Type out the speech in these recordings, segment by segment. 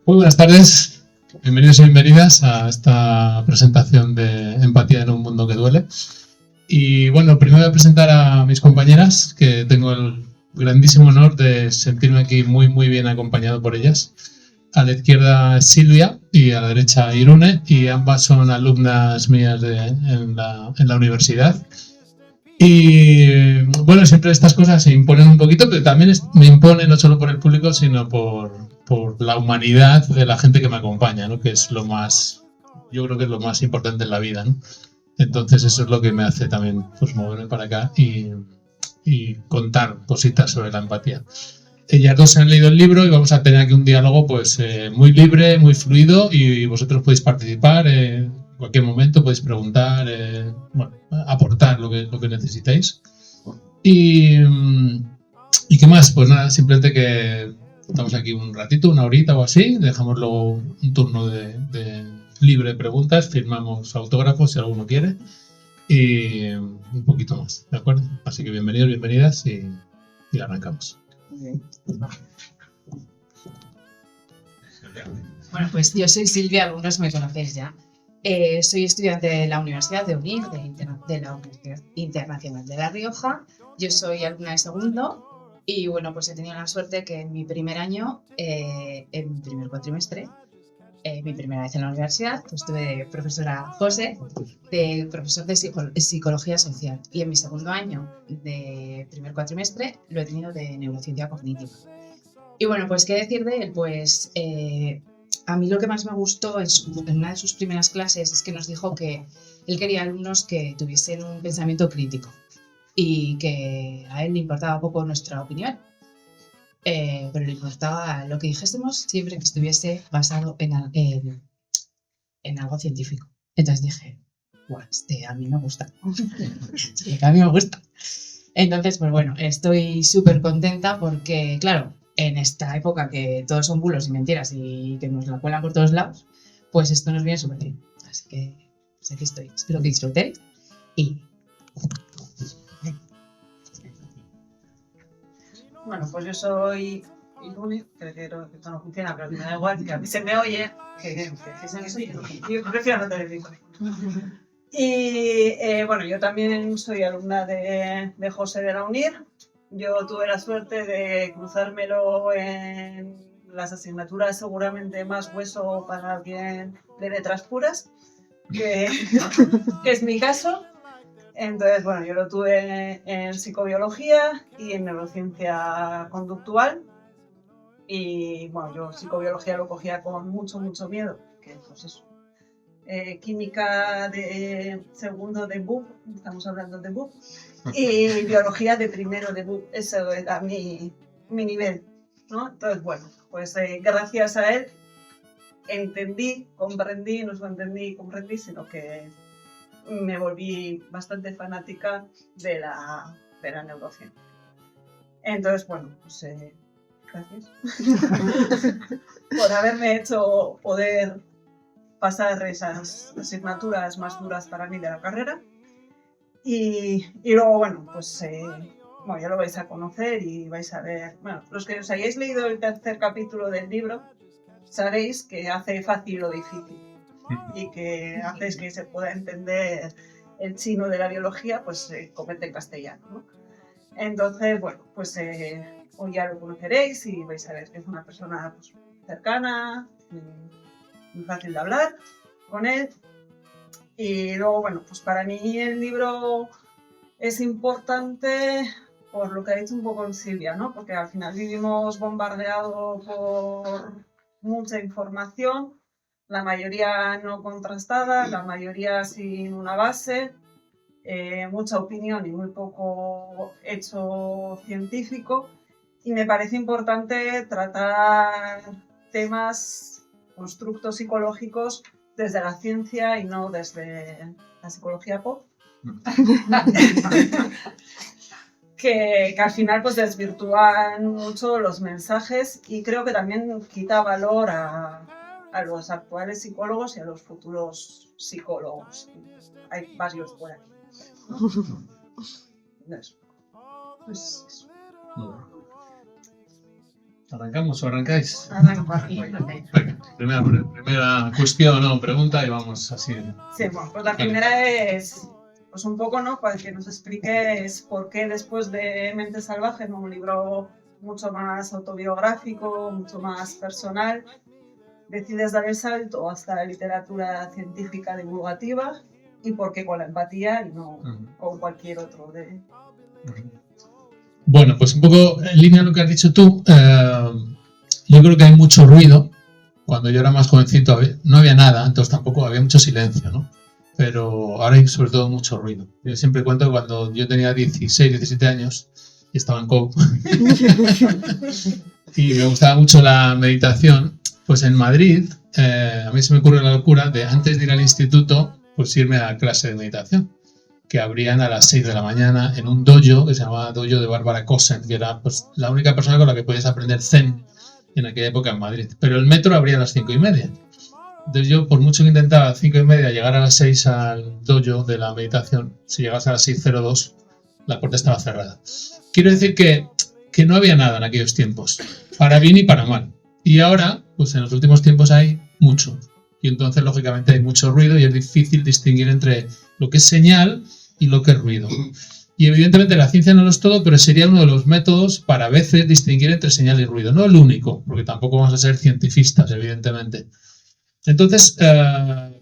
Muy buenas tardes, bienvenidos y bienvenidas a esta presentación de Empatía en un mundo que duele. Y bueno, primero voy a presentar a mis compañeras, que tengo el grandísimo honor de sentirme aquí muy bien acompañado por ellas. A la izquierda es Silvia y a la derecha Irune, y ambas son alumnas mías en la universidad. Y bueno, siempre estas cosas se imponen un poquito, pero también me impone no solo por el público, sino por la humanidad de la gente que me acompaña, ¿no? Que es lo más, yo creo que es lo más importante en la vida, ¿no? Entonces eso es lo que me hace también pues moverme para acá y contar cositas sobre la empatía. Ellas dos han leído el libro y vamos a tener aquí un diálogo pues muy libre, muy fluido, y vosotros podéis participar en cualquier momento, podéis preguntar, bueno, aportar lo que necesitéis. ¿Y qué más? Pues nada, simplemente que estamos aquí un ratito, una horita o así, dejamos luego un turno de libre preguntas, firmamos autógrafos si alguno quiere y un poquito más, ¿de acuerdo? Así que bienvenidos, bienvenidas y arrancamos. Bueno, pues yo soy Silvia, algunos me conocéis ya. Soy estudiante de la Universidad de UNIR, de la Universidad Internacional de La Rioja. Yo soy alumna de segundo y bueno, pues he tenido la suerte que en mi primer año, en mi primer cuatrimestre, mi primera vez en la universidad, pues tuve de profesora José, de profesor de psicología social, y en mi segundo año de primer cuatrimestre lo he tenido de neurociencia cognitiva. Y bueno, pues qué decir de él, pues a mí lo que más me gustó en una de sus primeras clases es que nos dijo que él quería alumnos que tuviesen un pensamiento crítico y que a él le importaba poco nuestra opinión, pero le importaba lo que dijésemos siempre que estuviese basado en algo científico. Entonces dije, bueno, a mí me gusta. A mí me gusta. Entonces, pues bueno, estoy súper contenta porque, claro, en esta época que todos son bulos y mentiras y que nos la cuelan por todos lados, pues esto nos viene súper bien. Así que, pues aquí estoy. Espero que disfrutéis y... Bueno, pues yo soy Irune, creo que esto no funciona, pero me da igual, que a mí se me oye, que dicen eso, yo prefiero no tener micrófono. Y bueno, yo también soy alumna de José de la UNIR. Yo tuve la suerte de cruzármelo en las asignaturas seguramente más hueso para alguien de letras puras, que es mi caso. Entonces, bueno, yo lo tuve en psicobiología y en neurociencia conductual. Y bueno, yo psicobiología lo cogía con mucho miedo, que pues eso. Química de segundo de BUP, estamos hablando de BUP, y biología de primero de BUP, eso era mi nivel, ¿no? Entonces, bueno, pues gracias a él comprendí, no solo entendí y comprendí, sino que me volví bastante fanática de la neurociencia. Entonces, bueno, pues gracias por haberme hecho poder pasar esas asignaturas más duras para mí de la carrera. Y luego, bueno, pues bueno, ya lo vais a conocer y vais a ver. Bueno, los que os hayáis leído el tercer capítulo del libro, sabéis que hace fácil lo difícil y que hace que se pueda entender el chino de la biología, pues comete en castellano, ¿no? Entonces, bueno, pues hoy ya lo conoceréis y vais a ver que es una persona pues, cercana, muy fácil de hablar con él. Y luego, bueno, pues para mí el libro es importante por lo que ha dicho un poco Silvia, ¿no? Porque al final vivimos bombardeados por mucha información, la mayoría no contrastada, la mayoría sin una base, mucha opinión y muy poco hecho científico. Y me parece importante tratar temas, constructos psicológicos desde la ciencia y no desde la psicología pop. que al final pues desvirtúan mucho los mensajes y creo que también quita valor a los actuales psicólogos y a los futuros psicólogos. Hay varios por aquí. Eso. Pues eso. ¿Arrancamos o arrancáis? Venga. Primera cuestión o pregunta y vamos así. Sí, bueno, pues la primera es pues un poco, ¿no? Para que nos expliques por qué después de Mente Salvaje, ¿no? Un libro mucho más autobiográfico, mucho más personal, decides dar el salto hasta la literatura científica divulgativa y por qué con la empatía y no con cualquier otro de... Bueno, pues un poco en línea de lo que has dicho tú, yo creo que hay mucho ruido. Cuando yo era más jovencito no había nada, entonces tampoco había mucho silencio, ¿no? Pero ahora hay sobre todo mucho ruido. Yo siempre cuento que cuando yo tenía 16, 17 años y estaba en COU y me gustaba mucho la meditación, pues en Madrid a mí se me ocurre la locura de antes de ir al instituto, pues irme a la clase de meditación, que abrían a las 6 de la mañana en un dojo que se llamaba Dojo de Bárbara Kosen, que era pues, la única persona con la que podías aprender Zen en aquella época en Madrid. Pero el metro abría a las 5:30. Entonces yo, por mucho que intentaba a 5:30 llegar a las 6 al dojo de la meditación, si llegas a las 6:02, la puerta estaba cerrada. Quiero decir que no había nada en aquellos tiempos, para bien y para mal. Y ahora, pues en los últimos tiempos hay mucho. Y entonces, lógicamente, hay mucho ruido y es difícil distinguir entre lo que es señal y lo que es ruido. Y evidentemente la ciencia no lo es todo, pero sería uno de los métodos para a veces distinguir entre señal y ruido. No el único, porque tampoco vamos a ser cientifistas, evidentemente. Entonces,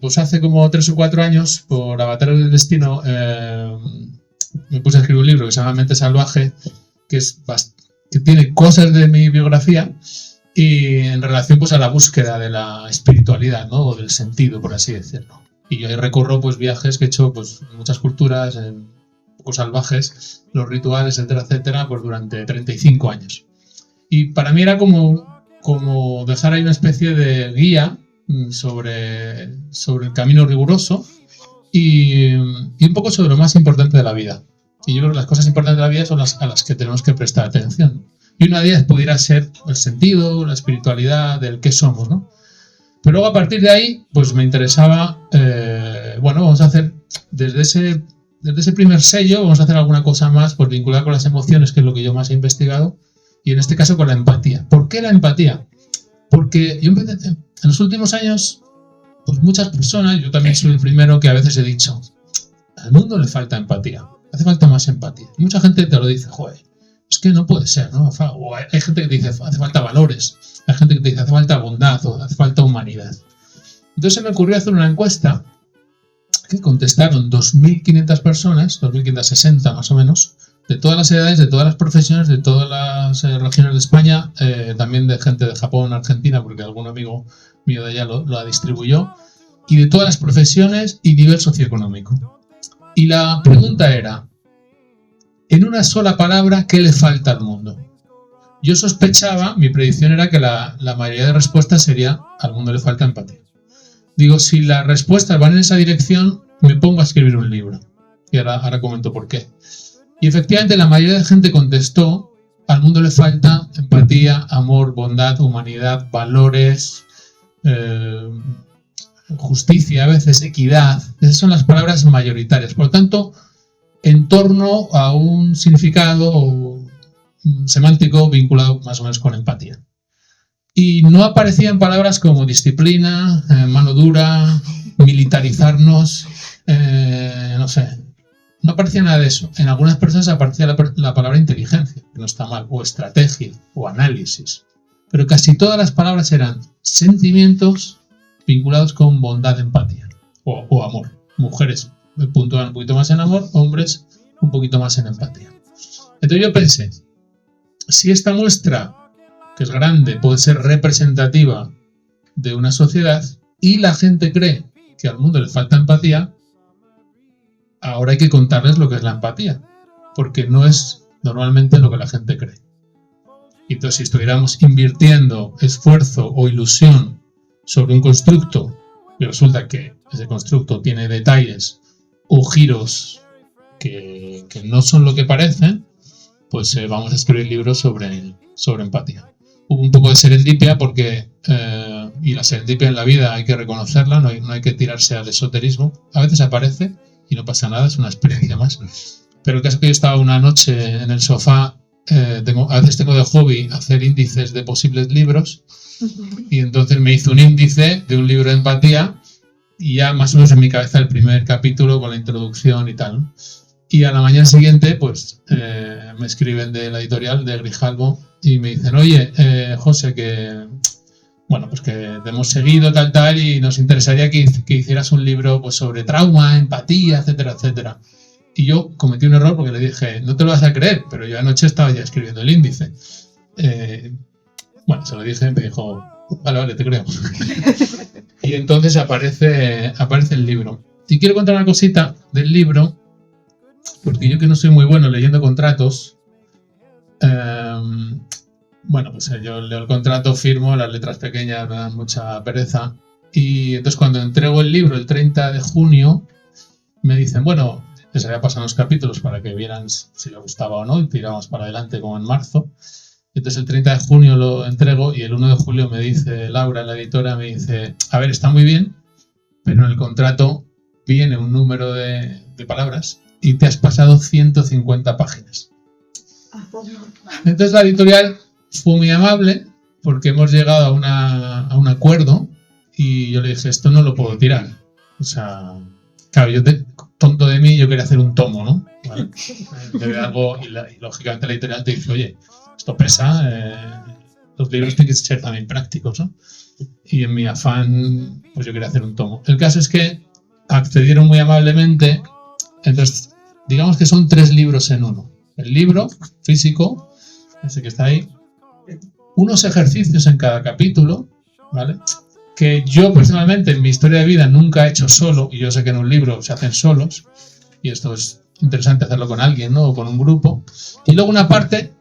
pues hace como 3 o 4 años, por Avatar del Destino, me puse a escribir un libro que se llama Mente Salvaje, que tiene cosas de mi biografía y en relación pues a la búsqueda de la espiritualidad, ¿no? O del sentido, por así decirlo. Y yo ahí recorro pues viajes que he hecho pues en muchas culturas, un poco salvajes, los rituales, etcétera, etcétera, pues durante 35 años. Y para mí era como dejar ahí una especie de guía sobre el camino riguroso y un poco sobre lo más importante de la vida. Y yo creo que las cosas importantes de la vida son a las que tenemos que prestar atención. Y una de ellas pudiera ser el sentido, la espiritualidad, del qué somos, ¿no? Pero luego a partir de ahí, pues me interesaba, vamos a hacer desde ese primer sello, vamos a hacer alguna cosa más pues vinculada con las emociones, que es lo que yo más he investigado, y en este caso con la empatía. ¿Por qué la empatía? Porque yo empecé, en los últimos años, pues muchas personas, yo también soy el primero que a veces he dicho, al mundo le falta empatía, hace falta más empatía. Y mucha gente te lo dice, joder, es que no puede ser, ¿no? O hay gente que te dice, hace falta valores. Hay gente que te dice, hace falta bondad o hace falta humanidad. Entonces se me ocurrió hacer una encuesta que contestaron 2.500 personas, 2.560 más o menos, de todas las edades, de todas las profesiones, de todas las regiones de España, también de gente de Japón, Argentina, porque algún amigo mío de allá lo distribuyó, y de todas las profesiones y nivel socioeconómico. Y la pregunta era, en una sola palabra, ¿qué le falta al mundo? Yo sospechaba, mi predicción era que la mayoría de respuestas sería al mundo le falta empatía. Digo, si las respuestas van en esa dirección, me pongo a escribir un libro. Y ahora comento por qué. Y efectivamente la mayoría de gente contestó, al mundo le falta empatía, amor, bondad, humanidad, valores, justicia, a veces equidad. Esas son las palabras mayoritarias. Por lo tanto, en torno a un significado semántico vinculado más o menos con empatía. Y no aparecían palabras como disciplina, mano dura, militarizarnos, no sé. No aparecía nada de eso. En algunas personas aparecía la palabra inteligencia, que no está mal, o estrategia, o análisis. Pero casi todas las palabras eran sentimientos vinculados con bondad, empatía, o amor. Mujeres puntuaban un poquito más en amor, hombres un poquito más en empatía. Entonces yo pensé, si esta muestra, que es grande, puede ser representativa de una sociedad y la gente cree que al mundo le falta empatía, ahora hay que contarles lo que es la empatía, porque no es normalmente lo que la gente cree. Y entonces si estuviéramos invirtiendo esfuerzo o ilusión sobre un constructo y resulta que ese constructo tiene detalles o giros que no son lo que parecen, pues vamos a escribir libros sobre empatía. Hubo un poco de serendipia porque, y la serendipia en la vida hay que reconocerla, no hay que tirarse al esoterismo. A veces aparece y no pasa nada, es una experiencia más. Pero el caso es que yo estaba una noche en el sofá a veces tengo de hobby hacer índices de posibles libros, y entonces me hice un índice de un libro de empatía y ya más o menos en mi cabeza el primer capítulo con la introducción y tal, ¿no? Y a la mañana siguiente pues me escriben de la editorial de Grijalbo y me dicen, oye, José, que bueno, pues que te hemos seguido tal y nos interesaría que hicieras un libro pues sobre trauma, empatía, etcétera, etcétera. Y yo cometí un error porque le dije, no te lo vas a creer, pero yo anoche estaba ya escribiendo el índice. Bueno, se lo dije y me dijo, vale, te creo. Y entonces aparece el libro. Y quiero contar una cosita del libro, porque yo que no soy muy bueno leyendo contratos, bueno, pues yo leo el contrato, firmo, las letras pequeñas me dan mucha pereza. Y entonces cuando entrego el libro el 30 de junio, me dicen, bueno, les había pasado los capítulos para que vieran si les gustaba o no, y tiramos para adelante como en marzo. Entonces el 30 de junio lo entrego y el 1 de julio me dice Laura, la editora, me dice, a ver, está muy bien, pero en el contrato viene un número de palabras y te has pasado 150 páginas. Entonces la editorial fue muy amable porque hemos llegado a un acuerdo y yo le dije, esto no lo puedo tirar. O sea, claro, tonto de mí, yo quería hacer un tomo, ¿no? ¿Vale? Y lógicamente la editorial te dice, oye, esto pesa, los libros tienen que ser también prácticos, ¿no? Y en mi afán, pues yo quería hacer un tomo. El caso es que accedieron muy amablemente, entonces digamos que son 3 libros en uno. El libro físico, ese que está ahí, unos ejercicios en cada capítulo, ¿vale? Que yo personalmente en mi historia de vida nunca he hecho solo, y yo sé que en un libro se hacen solos, y esto es interesante hacerlo con alguien, ¿no? O con un grupo. Y luego una parte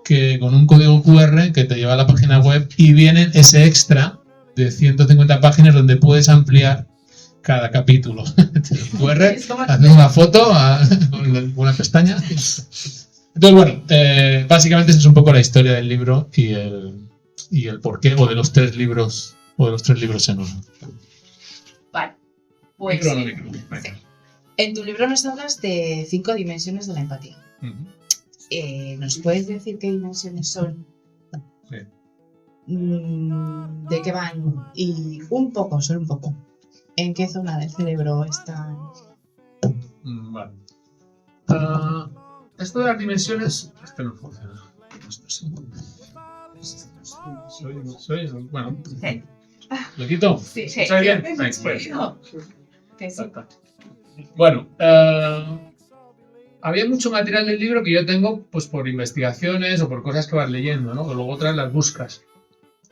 que con un código QR que te lleva a la página web y viene ese extra de 150 páginas donde puedes ampliar cada capítulo. El QR, haces una foto con una pestaña. Entonces, bueno, básicamente esa es un poco la historia del libro y el porqué, o de los 3 libros en uno. Vale, pues Micro. Sí. En tu libro nos hablas de 5 dimensiones de la empatía. ¿Nos puedes decir qué dimensiones son? Sí. ¿De qué van? Y solo un poco, ¿en qué zona del cerebro están? Vale. Esto de las dimensiones... Esto no funciona. Bueno, Sí. ¿lo quito? Sí. ¿Está bien? Venga, pues. Sí. Bueno, había mucho material del libro que yo tengo pues por investigaciones o por cosas que vas leyendo, ¿no? Que luego otras las buscas.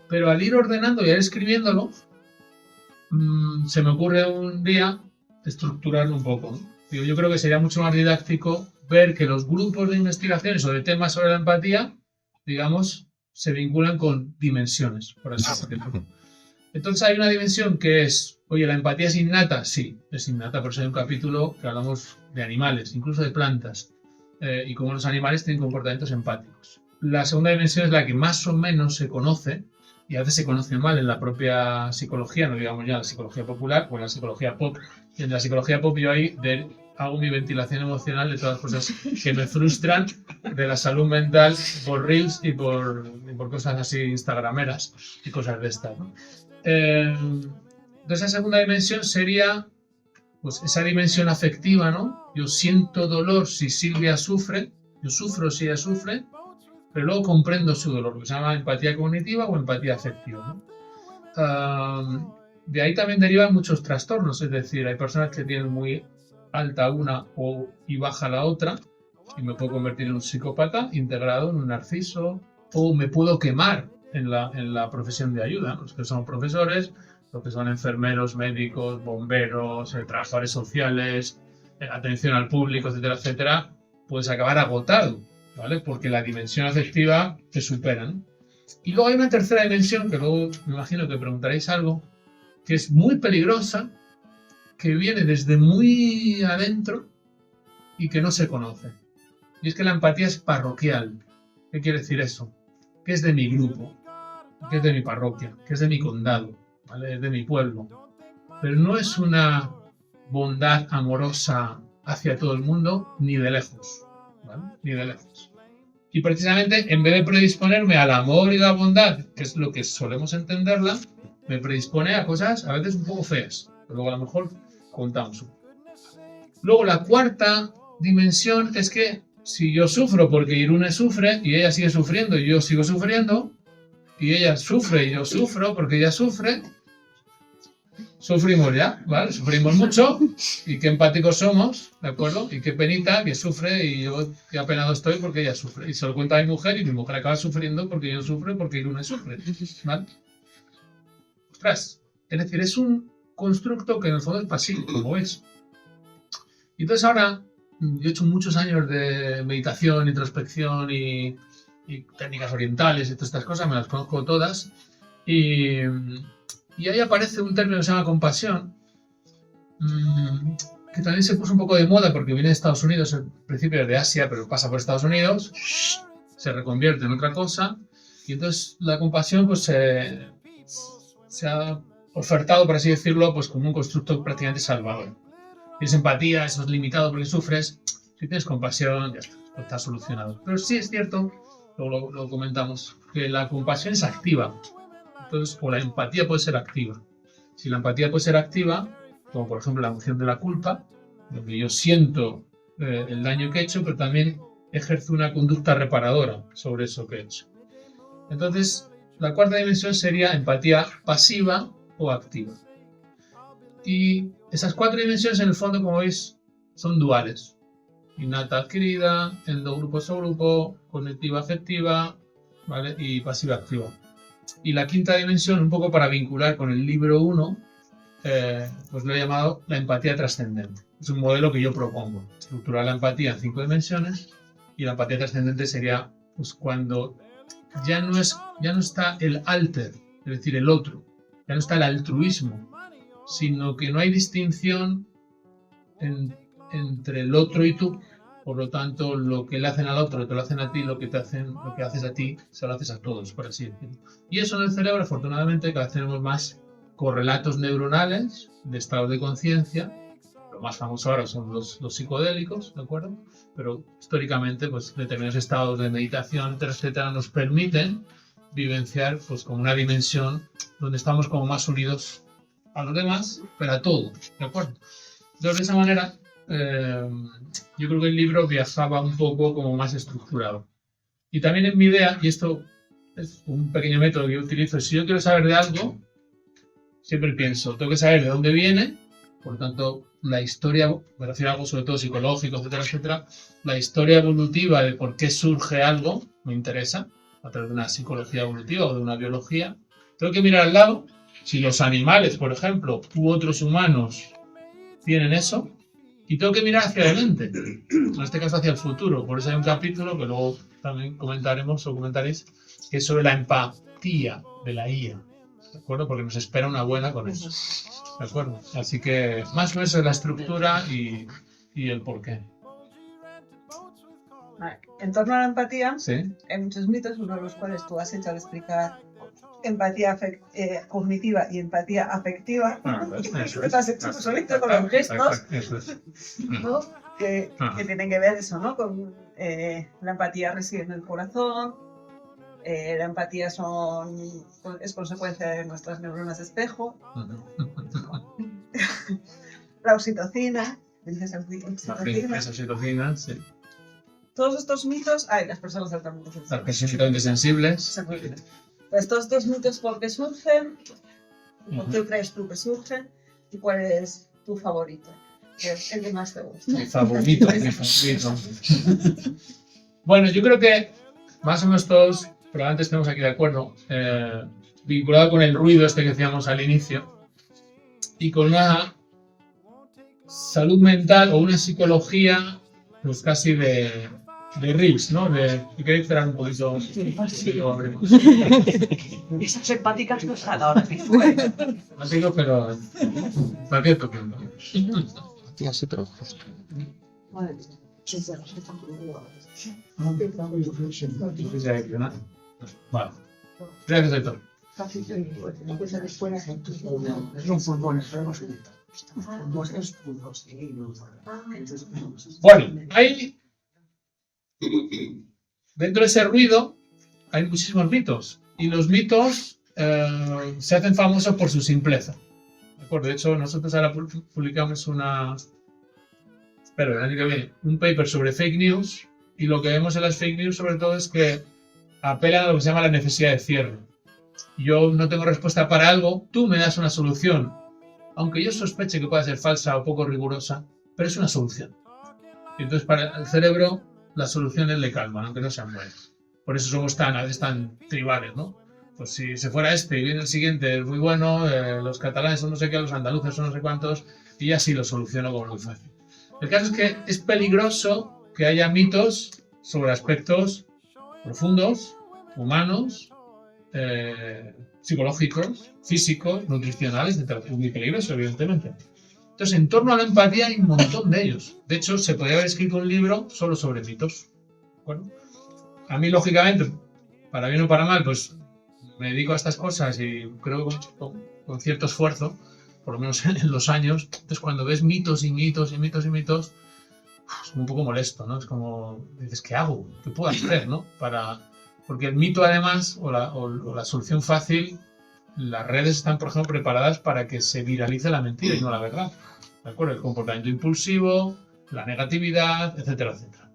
Pero al ir ordenando y al ir escribiéndolo, se me ocurre un día estructurarlo un poco, ¿no? Yo creo que sería mucho más didáctico ver que los grupos de investigaciones o de temas sobre la empatía, digamos, se vinculan con dimensiones, por así decirlo. Entonces hay una dimensión que es, oye, ¿la empatía es innata? Sí, es innata, por eso hay un capítulo que hablamos de animales, incluso de plantas, y cómo los animales tienen comportamientos empáticos. La segunda dimensión es la que más o menos se conoce, y a veces se conoce mal en la propia psicología, no digamos ya la psicología popular o en la psicología pop. Y en la psicología pop yo ahí hago mi ventilación emocional de todas las cosas que me frustran de la salud mental por reels y por cosas así instagrameras y cosas de estas, ¿no? Entonces la segunda dimensión sería pues esa dimensión afectiva, ¿no? Yo siento dolor si Silvia sufre, yo sufro si ella sufre, pero luego comprendo su dolor, que se llama empatía cognitiva o empatía afectiva, ¿no? De ahí también derivan muchos trastornos, es decir, hay personas que tienen muy alta una y baja la otra, y me puedo convertir en un psicópata integrado en un narciso, o me puedo quemar en la profesión de ayuda, los que son profesores, los que son enfermeros, médicos, bomberos, trabajadores sociales, atención al público, etcétera, etcétera, puedes acabar agotado, ¿vale? Porque la dimensión afectiva te supera, ¿no? Y luego hay una tercera dimensión, que luego me imagino que preguntaréis algo, que es muy peligrosa, que viene desde muy adentro y que no se conoce. Y es que la empatía es parroquial. ¿Qué quiere decir eso? Que es de mi grupo, que es de mi parroquia, que es de mi condado, ¿vale? Es de mi pueblo. Pero no es una bondad amorosa hacia todo el mundo, ni de lejos, ¿vale? Ni de lejos. Y precisamente, en vez de predisponerme al amor y la bondad, que es lo que solemos entenderla, me predispone a cosas a veces un poco feas. Pero luego a lo mejor contamos. Luego la cuarta dimensión es que si yo sufro porque Irune sufre y ella sigue sufriendo y yo sigo sufriendo, y ella sufre y yo sufro porque ella sufre, sufrimos ya, ¿vale? Sufrimos mucho y qué empáticos somos, ¿de acuerdo? Y qué penita que sufre y yo qué apenado estoy porque ella sufre. Y se lo cuenta a mi mujer y mi mujer acaba sufriendo porque yo sufro y porque Irune sufre, ¿vale? Ostras, es decir, es un constructo que en el fondo es pasivo, como veis. Y entonces ahora, yo he hecho muchos años de meditación, introspección y técnicas orientales y todas estas cosas, me las conozco todas. Y ahí aparece un término que se llama compasión, que también se puso un poco de moda porque viene de Estados Unidos, en principio de Asia, pero pasa por Estados Unidos, se reconvierte en otra cosa. Y entonces la compasión pues, se ha ofertado, por así decirlo, pues, como un constructo prácticamente salvador. Tienes empatía, eso es limitado porque sufres. Si tienes compasión, ya está solucionado. Pero sí es cierto, luego lo comentamos, que la compasión es activa. Entonces, o la empatía puede ser activa. Si la empatía puede ser activa, como por ejemplo la emoción de la culpa, donde yo siento el daño que he hecho, pero también ejerzo una conducta reparadora sobre eso que he hecho. Entonces, la cuarta dimensión sería empatía pasiva o activa. Y esas cuatro dimensiones, en el fondo, como veis, son duales. Innata adquirida, endogrupo subgrupo, cognitiva afectiva, ¿vale? Y pasiva activa. Y la quinta dimensión, un poco para vincular con el libro 1, pues lo he llamado la empatía trascendente. Es un modelo que yo propongo. Estructurar la empatía en 5 dimensiones, y la empatía trascendente sería pues, cuando ya no está el alter, es decir, el otro, ya no está el altruismo, sino que no hay distinción entre el otro y tú. Por lo tanto, lo que le hacen al otro, te lo hacen a ti, lo que haces a ti, se lo haces a todos, por así decirlo. Y eso en el cerebro, afortunadamente, cada vez tenemos más correlatos neuronales de estados de conciencia. Lo más famoso ahora son los psicodélicos, ¿de acuerdo? Pero históricamente, pues determinados estados de meditación, etcétera, nos permiten vivenciar pues como una dimensión donde estamos como más unidos a los demás, pero a todo, ¿de acuerdo? Entonces, de esa manera, yo creo que el libro viajaba un poco como más estructurado. Y también en mi idea, y esto es un pequeño método que yo utilizo, si yo quiero saber de algo, siempre pienso, tengo que saber de dónde viene, por lo tanto, la historia, me refiero a algo sobre todo psicológico, etcétera, etcétera, la historia evolutiva de por qué surge algo, me interesa, a través de una psicología evolutiva o de una biología. Tengo que mirar al lado, si los animales, por ejemplo, u otros humanos tienen eso, y tengo que mirar hacia adelante, en este caso hacia el futuro. Por eso hay un capítulo que luego también comentaréis, que es sobre la empatía de la IA, ¿de acuerdo? Porque nos espera una buena con eso, ¿de acuerdo? Así que más o menos es la estructura y el porqué. En torno a la empatía, ¿Sí? hay muchos mitos, uno de los cuales tú has hecho al explicar empatía cognitiva y empatía afectiva. Eso es. Has hecho tú solito con los gestos. Eso es. ¿No? Que tienen que ver eso, ¿no? Con la empatía reside en el corazón, la empatía es consecuencia de nuestras neuronas de espejo, la oxitocina, Esa oxitocina, sí. Todos estos mitos, las personas altamente sensibles. Pues todos estos mitos, ¿por qué surgen? ¿Por qué crees tú que surgen? ¿Y cuál es tu favorito? El que más te gusta. Mi favorito. Bueno, yo creo que más o menos todos, probablemente estemos aquí de acuerdo, vinculado con el ruido este que decíamos al inicio, y con una salud mental o una psicología, pues casi de Reels, ¿no? Si queréis esperar un poquito. Esas empáticas no están ahora mismo. No digo, pero está abierto. Así trabajo. Vale. Gracias, Héctor. Bueno, hay dentro de ese ruido hay muchísimos mitos. Y los mitos se hacen famosos por su simpleza. ¿De acuerdo? De hecho, nosotros ahora publicamos el año que viene, un paper sobre fake news. Y lo que vemos en las fake news, sobre todo, es que apelan a lo que se llama la necesidad de cierre. Yo no tengo respuesta para algo, tú me das una solución. Aunque yo sospeche que pueda ser falsa o poco rigurosa, pero es una solución. Y entonces, para el cerebro, las soluciones le calman, aunque no sean buenas. Por eso somos a veces tan tribales, ¿no? Pues si se fuera este y viene el siguiente, es muy bueno, los catalanes son no sé qué, los andaluces son no sé cuántos, y así lo soluciono como muy fácil. El caso es que es peligroso que haya mitos sobre aspectos profundos, humanos, psicológicos, físicos, nutricionales, etc. Es muy peligroso, evidentemente. Entonces, en torno a la empatía hay un montón de ellos. De hecho, se podría haber escrito un libro solo sobre mitos. Bueno, a mí, lógicamente, para bien o para mal, pues me dedico a estas cosas y creo que con cierto esfuerzo, por lo menos en los años. Entonces, cuando ves mitos y mitos y mitos y mitos, es un poco molesto, ¿no? Es como, dices, ¿qué hago? ¿Qué puedo hacer, no? Porque el mito, además, o la solución fácil, las redes están, por ejemplo, preparadas para que se viralice la mentira y no la verdad. ¿De acuerdo? El comportamiento impulsivo, la negatividad, etcétera, etcétera.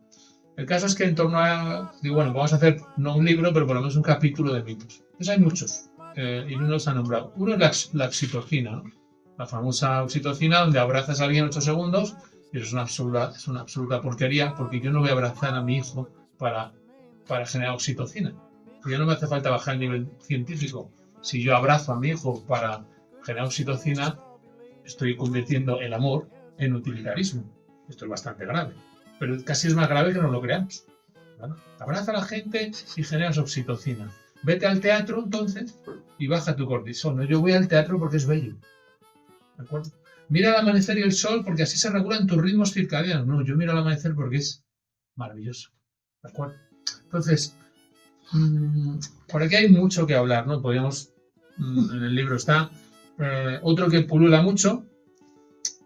El caso es que en torno a... Digo, bueno, vamos a hacer no un libro, pero por lo menos un capítulo de mitos. Entonces hay muchos, y uno los ha nombrado. Uno es la oxitocina, ¿no? La famosa oxitocina, donde abrazas a alguien 8 segundos, y eso es una absoluta porquería, porque yo no voy a abrazar a mi hijo para generar oxitocina. Ya no me hace falta bajar el nivel científico. Si yo abrazo a mi hijo para generar oxitocina, estoy convirtiendo el amor en utilitarismo. Esto es bastante grave. Pero casi es más grave que no lo creamos. ¿Vale? Abraza a la gente y generas oxitocina. Vete al teatro, entonces, y baja tu cortisol. ¿No? Yo voy al teatro porque es bello. ¿De acuerdo? Mira el amanecer y el sol porque así se regulan tus ritmos circadianos. No, yo miro el amanecer porque es maravilloso. ¿De acuerdo? Entonces, por aquí hay mucho que hablar, ¿no? Podríamos, en el libro está. Otro que pulula mucho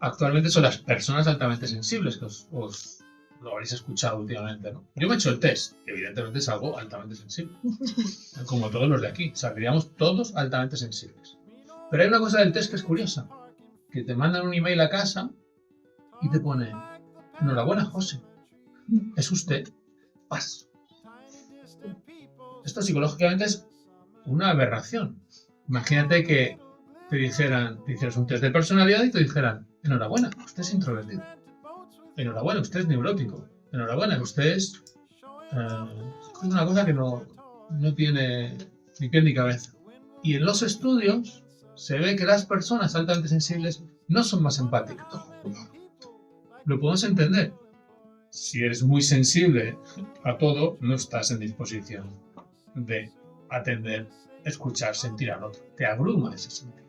actualmente son las personas altamente sensibles, que os lo habréis escuchado últimamente, ¿no? Yo me he hecho el test, que evidentemente es algo altamente sensible. Como todos los de aquí. Saldríamos todos altamente sensibles. Pero hay una cosa del test que es curiosa. Que te mandan un email a casa y te pone: enhorabuena, José. Es usted. Paz. Esto psicológicamente es una aberración. Imagínate que te hicieras un test de personalidad y te dijeran: enhorabuena, usted es introvertido. Enhorabuena, usted es neurótico. Enhorabuena, usted es una cosa que no tiene ni pie ni cabeza. Y en los estudios se ve que las personas altamente sensibles no son más empáticas. Lo podemos entender. Si eres muy sensible a todo, no estás en disposición de atender, escuchar, sentir al otro. Te abruma ese sentir.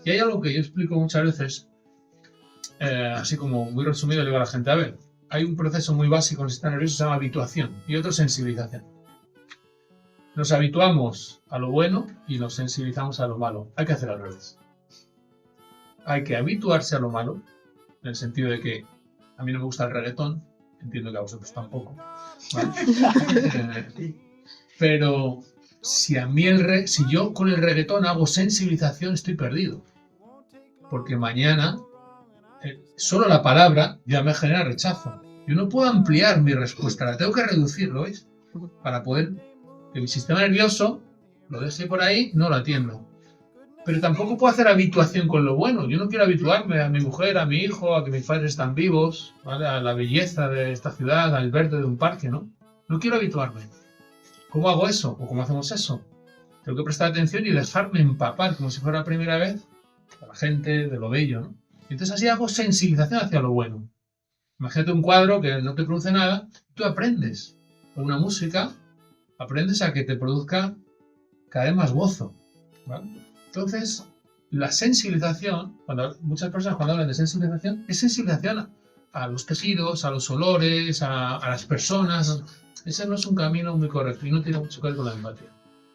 Y hay algo que yo explico muchas veces, así como muy resumido, le digo a la gente: a ver, hay un proceso muy básico en el sistema nervioso que se llama habituación y otro sensibilización. Nos habituamos a lo bueno y nos sensibilizamos a lo malo. Hay que hacer al revés. Hay que habituarse a lo malo, en el sentido de que a mí no me gusta el reggaetón, entiendo que a vosotros tampoco, ¿vale? Pero si yo con el reggaetón hago sensibilización, estoy perdido. Porque mañana solo la palabra ya me genera rechazo. Yo no puedo ampliar mi respuesta, la tengo que reducir, ¿lo veis? Para poder que mi sistema nervioso lo deje por ahí, no lo atiendo. Pero tampoco puedo hacer habituación con lo bueno. Yo no quiero habituarme a mi mujer, a mi hijo, a que mis padres están vivos, ¿vale? A la belleza de esta ciudad, al verde de un parque, ¿no? No quiero habituarme. ¿Cómo hago eso? ¿O cómo hacemos eso? Tengo que prestar atención y dejarme empapar, como si fuera la primera vez, a la gente, de lo bello, ¿no? Y entonces así hago sensibilización hacia lo bueno. Imagínate un cuadro que no te produce nada, tú aprendes. O una música, aprendes a que te produzca cada vez más gozo, ¿vale? Entonces, la sensibilización, muchas personas cuando hablan de sensibilización, es sensibilización a los tejidos, a los olores, a las personas. Ese no es un camino muy correcto y no tiene mucho que ver con la empatía.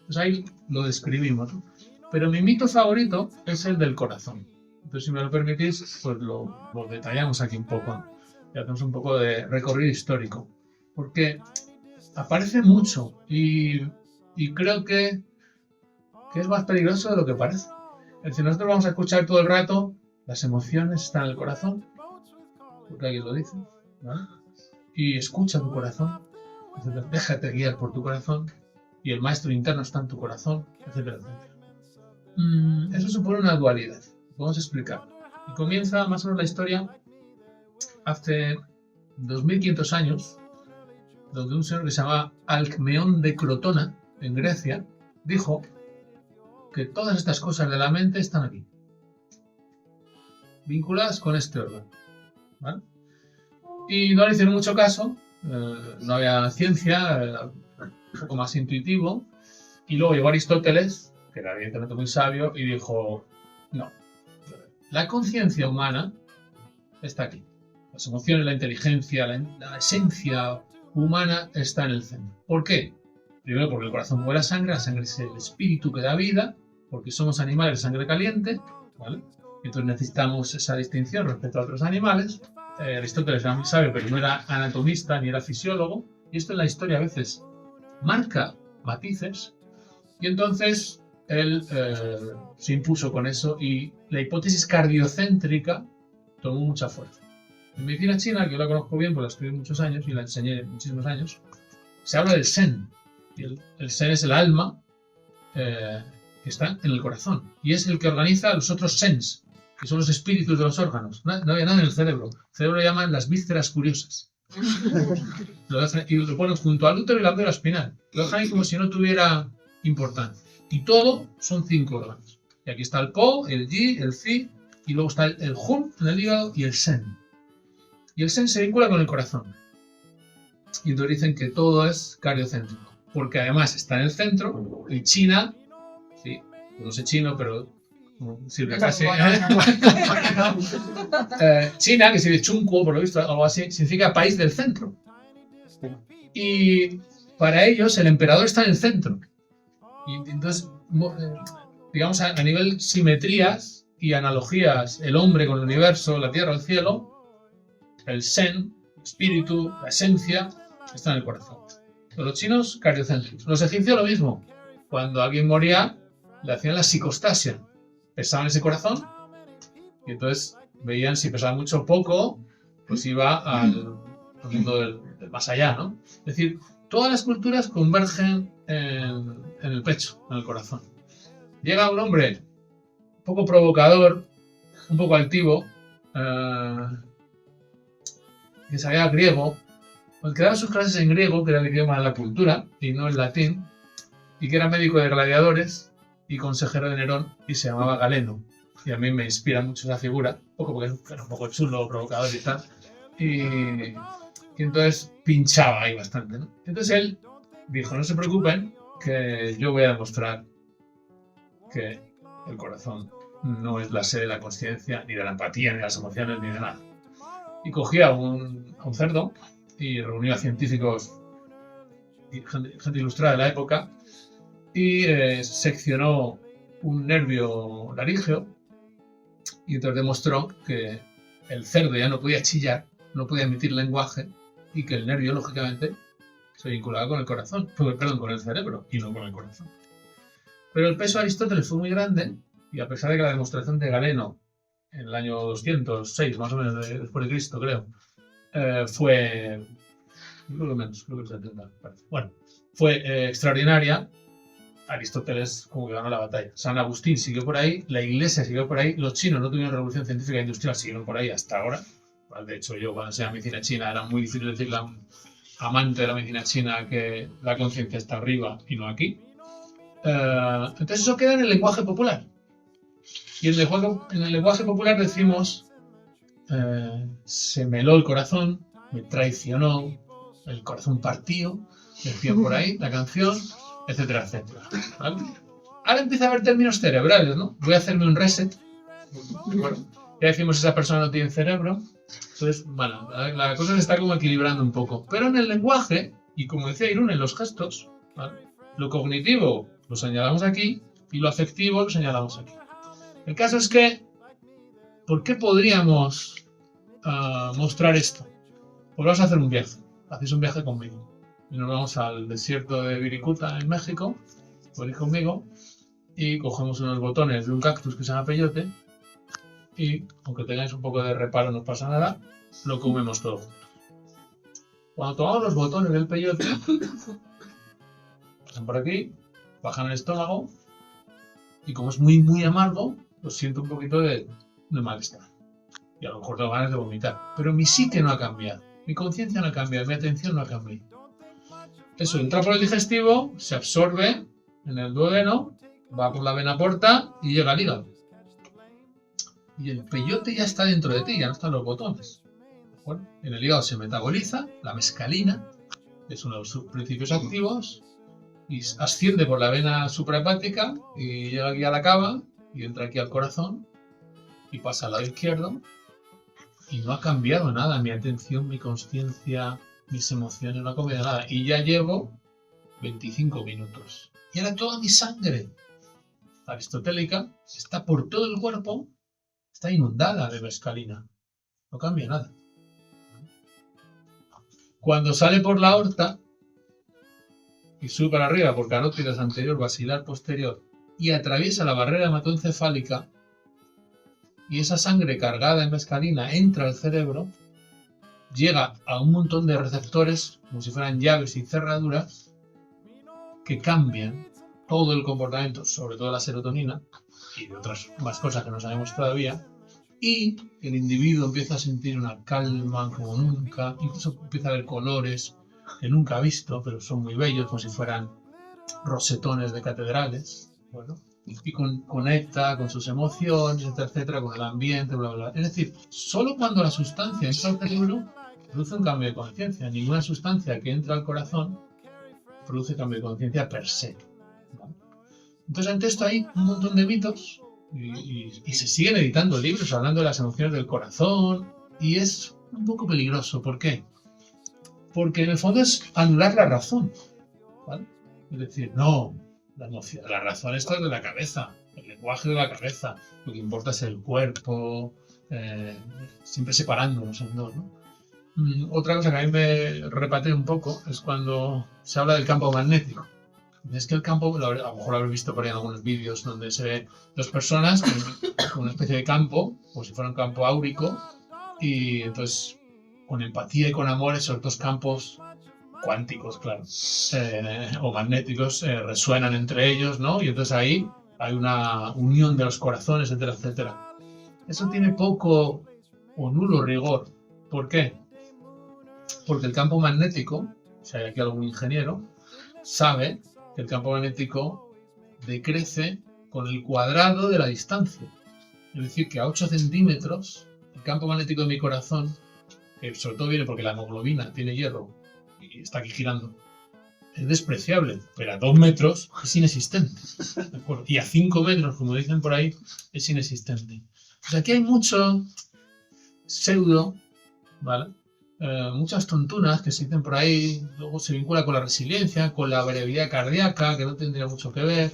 Pues ahí lo describimos, ¿no? Pero mi mito favorito es el del corazón. Entonces, si me lo permitís, pues lo detallamos aquí un poco. Ya tenemos un poco de recorrido histórico. Porque aparece mucho y creo que es más peligroso de lo que parece. Es decir, nosotros vamos a escuchar todo el rato, las emociones están en el corazón, porque alguien lo dice, ¿vale? Y escucha tu corazón, etcétera. Déjate guiar por tu corazón, y el maestro interno está en tu corazón, etcétera, etcétera. Eso supone una dualidad, vamos a explicar. Y comienza más o menos la historia hace 2500 años, donde un señor que se llama Alcmeón de Crotona, en Grecia, dijo que todas estas cosas de la mente están aquí, vinculadas con este órgano, ¿vale? Y no le hicieron mucho caso, no había ciencia, era un poco más intuitivo, y luego llegó Aristóteles, que era evidentemente muy sabio, y dijo, no, la conciencia humana está aquí. Las emociones, la inteligencia, la esencia humana está en el centro. ¿Por qué? Primero porque el corazón mueve la sangre es el espíritu que da vida, porque somos animales de sangre caliente, ¿vale? Entonces necesitamos esa distinción respecto a otros animales. Aristóteles era muy sabio, pero no era anatomista ni era fisiólogo, y esto en la historia a veces marca matices, y entonces él se impuso con eso y la hipótesis cardiocéntrica tomó mucha fuerza. En medicina china, que yo la conozco bien, porque la estudié muchos años y la enseñé muchísimos años, se habla del Zen. Y el Zen es el alma que está en el corazón. Y es el que organiza los otros Zens, que son los espíritus de los órganos. No había nada en el cerebro. El cerebro lo llaman las vísceras curiosas. Y lo ponen junto al útero y la médula espinal. Lo dejan ahí como si no tuviera importancia. Y todo son 5 órganos. Y aquí está el Po, el Yi, el Zi, y luego está el Jun en el hígado y el Sen. Y el Sen se vincula con el corazón. Y entonces dicen que todo es cardiocéntrico. Porque además está en el centro, y China, sí, no sé chino, pero sirve casi. China, que se dice Chunkuo, por lo visto, algo así, significa país del centro. Y para ellos el emperador está en el centro. Y entonces, digamos, a nivel simetrías y analogías, el hombre con el universo, la tierra, el cielo, el Zen, el espíritu, la esencia, está en el corazón. Los chinos, cardiocéntricos. Los egipcios lo mismo. Cuando alguien moría, le hacían la psicostasia. Pesaban ese corazón y entonces veían si pesaba mucho o poco, pues iba al mundo del más allá, ¿no? Es decir, todas las culturas convergen en el pecho, en el corazón. Llega un hombre un poco provocador, un poco altivo, que sabía griego, pues que daba sus clases en griego, que era el idioma de la cultura, y no en latín, y que era médico de gladiadores y consejero de Nerón, y se llamaba Galeno. Y a mí me inspira mucho esa figura, un poco porque era un poco chulo, provocador y tal. Y entonces pinchaba ahí bastante, ¿no? Entonces él dijo, no se preocupen, que yo voy a demostrar que el corazón no es la sede de la conciencia, ni de la empatía, ni de las emociones, ni de nada. Y cogía a un cerdo y reunió a científicos y gente ilustrada de la época y seccionó un nervio laríngeo y entonces demostró que el cerdo ya no podía chillar, no podía emitir lenguaje y que el nervio, lógicamente, se vinculaba con el corazón, perdón, con el cerebro y no con el corazón. Pero el peso de Aristóteles fue muy grande y a pesar de que la demostración de Galeno en el año 206, más o menos después de Cristo, creo, fue, creo que menos, creo que 70, parece. Bueno, fue extraordinaria. Aristóteles como que ganó la batalla. San Agustín siguió por ahí, la Iglesia siguió por ahí, los chinos no tuvieron revolución científica e industrial, siguieron por ahí hasta ahora. De hecho, yo cuando enseñaba medicina china era muy difícil decirle a un amante de la medicina china que la conciencia está arriba y no aquí. Entonces eso queda en el lenguaje popular. Y en el lenguaje popular decimos se me heló el corazón, me traicionó, el corazón partió, decían por ahí la canción, etcétera, etcétera. ¿Vale? Ahora empieza a haber términos cerebrales, ¿no? Voy a hacerme un reset. Bueno, ya decimos esa persona no tiene cerebro. Entonces, bueno, la cosa se está como equilibrando un poco. Pero en el lenguaje, y como decía Irún, en los gestos, ¿vale? Lo cognitivo lo señalamos aquí y lo afectivo lo señalamos aquí. El caso es que, ¿por qué podríamos mostrar esto? Pues vamos a hacer un viaje. Hacéis un viaje conmigo. y nos vamos al desierto de Viricuta, en México, podéis conmigo, y cogemos unos botones de un cactus que se llama peyote, y aunque tengáis un poco de reparo no pasa nada, lo comemos todo junto. Cuando tomamos los botones del peyote, pasan por aquí, bajan el estómago, y como es muy, muy amargo, pues siento un poquito de malestar. Y a lo mejor tengo ganas de vomitar. Pero mi psique no ha cambiado. Mi conciencia no ha cambiado. Mi atención no ha cambiado. Eso entra por el digestivo, se absorbe en el duodeno, va por la vena porta y llega al hígado. Y el peyote ya está dentro de ti, ya no están los botones. Bueno, en el hígado se metaboliza la mescalina, que es uno de sus principios activos, y asciende por la vena suprahepática y llega aquí a la cava y entra aquí al corazón y pasa al lado izquierdo. Y no ha cambiado nada, mi atención, mi consciencia, mis emociones, no ha cambiado nada. Y ya llevo 25 minutos. Y ahora toda mi sangre aristotélica está por todo el cuerpo, está inundada de mescalina. No cambia nada. Cuando sale por la aorta y sube para arriba por carótidas anterior, basilar, posterior y atraviesa la barrera hematoencefálica, y esa sangre cargada en mescalina entra al cerebro, llega a un montón de receptores, como si fueran llaves y cerraduras, que cambian todo el comportamiento, sobre todo la serotonina, y de otras más cosas que no sabemos todavía, y el individuo empieza a sentir una calma como nunca, incluso empieza a ver colores que nunca ha visto, pero son muy bellos, como si fueran rosetones de catedrales, bueno, y conecta con sus emociones, etcétera, con el ambiente, bla, bla, bla. Es decir, solo cuando la sustancia entra al cerebro produce un cambio de conciencia. Ninguna sustancia que entra al corazón produce cambio de conciencia per se. ¿Vale? Entonces, ante esto hay un montón de mitos y se siguen editando libros hablando de las emociones del corazón y es un poco peligroso. ¿Por qué? Porque en el fondo es anular la razón. ¿Vale? Es decir, no... La razón está de la cabeza, el lenguaje de la cabeza, lo que importa es el cuerpo, siempre separándonos en dos, ¿no? Otra cosa que a mí me repatea un poco es cuando se habla del campo magnético. Es que el campo, a lo mejor lo habréis visto por ahí en algunos vídeos donde se ve dos personas con una especie de campo, como si fuera un campo áurico, y entonces con empatía y con amor esos dos campos cuánticos, claro, o magnéticos, resuenan entre ellos, ¿no? Y entonces ahí hay una unión de los corazones, etcétera, etcétera. Eso tiene poco o nulo rigor. ¿Por qué? Porque el campo magnético, si hay aquí algún ingeniero, sabe que el campo magnético decrece con el cuadrado de la distancia. Es decir, que a 8 centímetros, el campo magnético de mi corazón, que sobre todo viene porque la hemoglobina tiene hierro, y está aquí girando, es despreciable, pero a 2 metros es inexistente, ¿de acuerdo? Y a 5 metros, como dicen por ahí, es inexistente. Pues aquí hay mucho pseudo, ¿vale? Muchas tontunas que se dicen por ahí, luego se vincula con la resiliencia, con la variabilidad cardíaca, que no tendría mucho que ver.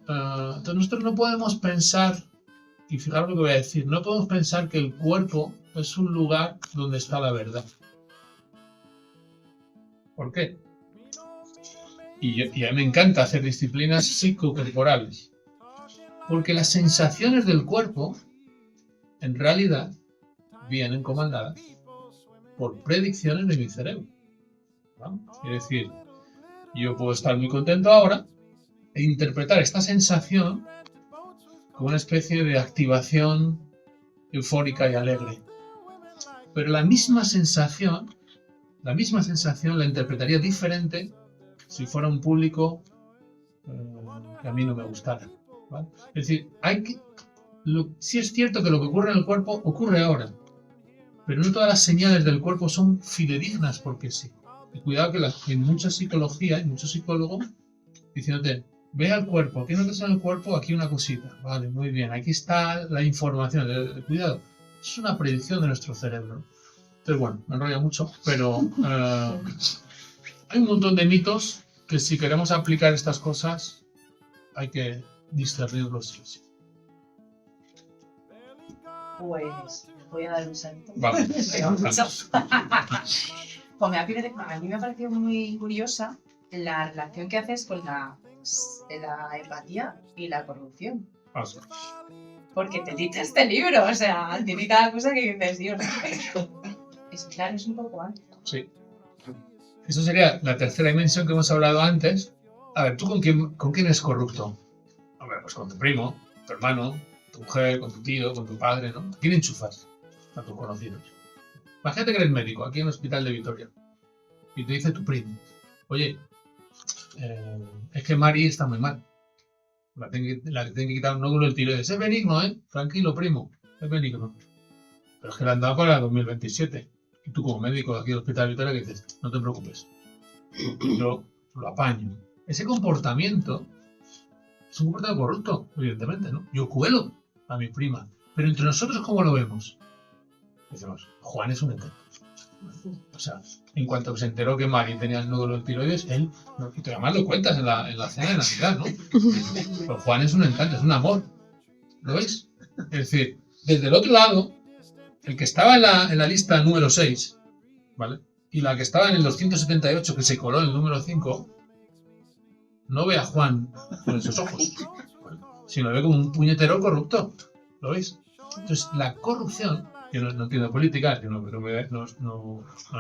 Entonces nosotros no podemos pensar, y fijaros lo que voy a decir, no podemos pensar que el cuerpo es un lugar donde está la verdad. ¿Por qué? Y a mí me encanta hacer disciplinas psicocorporales. Porque las sensaciones del cuerpo, en realidad, vienen comandadas por predicciones de mi cerebro. ¿No? Es decir, yo puedo estar muy contento ahora e interpretar esta sensación como una especie de activación eufórica y alegre. Pero la misma sensación la interpretaría diferente si fuera un público que a mí no me gustara, ¿vale? Es decir, sí es cierto que lo que ocurre en el cuerpo ocurre ahora, pero no todas las señales del cuerpo son fidedignas porque sí. Y cuidado que en mucha psicología, hay muchos psicólogos diciéndote, ve al cuerpo, ¿qué notas en el cuerpo? Aquí una cosita, vale, muy bien, aquí está la información, cuidado, es una predicción de nuestro cerebro. Entonces, bueno, me enrollo mucho, pero hay un montón de mitos que si queremos aplicar estas cosas hay que discernirlos. Sí. Pues voy a dar un salto. Vamos. A mí me ha parecido muy curiosa la relación que haces con la empatía y la corrupción. Porque te dicta este libro, o sea, tiene cada cosa que dices, Dios. Claro, es un poco alto. Sí. Eso sería la tercera dimensión que hemos hablado antes. A ver, ¿tú con quién eres corrupto? Hombre, pues con tu primo, tu hermano, tu mujer, con tu tío, con tu padre, ¿no? ¿A quién enchufas? A tus conocidos. Imagínate que eres médico aquí en el hospital de Vitoria y te dice tu primo, oye, es que Mari está muy mal. La tiene que quitar un nódulo del tiroides. Es benigno, ¿eh? Tranquilo, primo. Es benigno. Pero es que le han dado para 2027. Y tú como médico de aquí del hospital de Vitoria que dices, no te preocupes. Yo lo apaño. Ese comportamiento es un comportamiento corrupto, evidentemente, ¿no? Yo cuelo a mi prima. Pero entre nosotros, ¿cómo lo vemos? Decimos, Juan es un encanto. O sea, en cuanto se enteró que Mari tenía el nódulo del tiroides, él, y además lo cuentas en la cena de Navidad, ¿no? Pero Juan es un encanto, es un amor. ¿Lo veis? Es decir, desde el otro lado, el que estaba en la lista número 6, ¿vale? Y la que estaba en el 278, que se coló en el número 5, no ve a Juan con esos ojos, ¿vale? Sino lo ve como un puñetero corrupto. ¿Lo veis? Entonces, la corrupción, yo no entiendo política, yo no me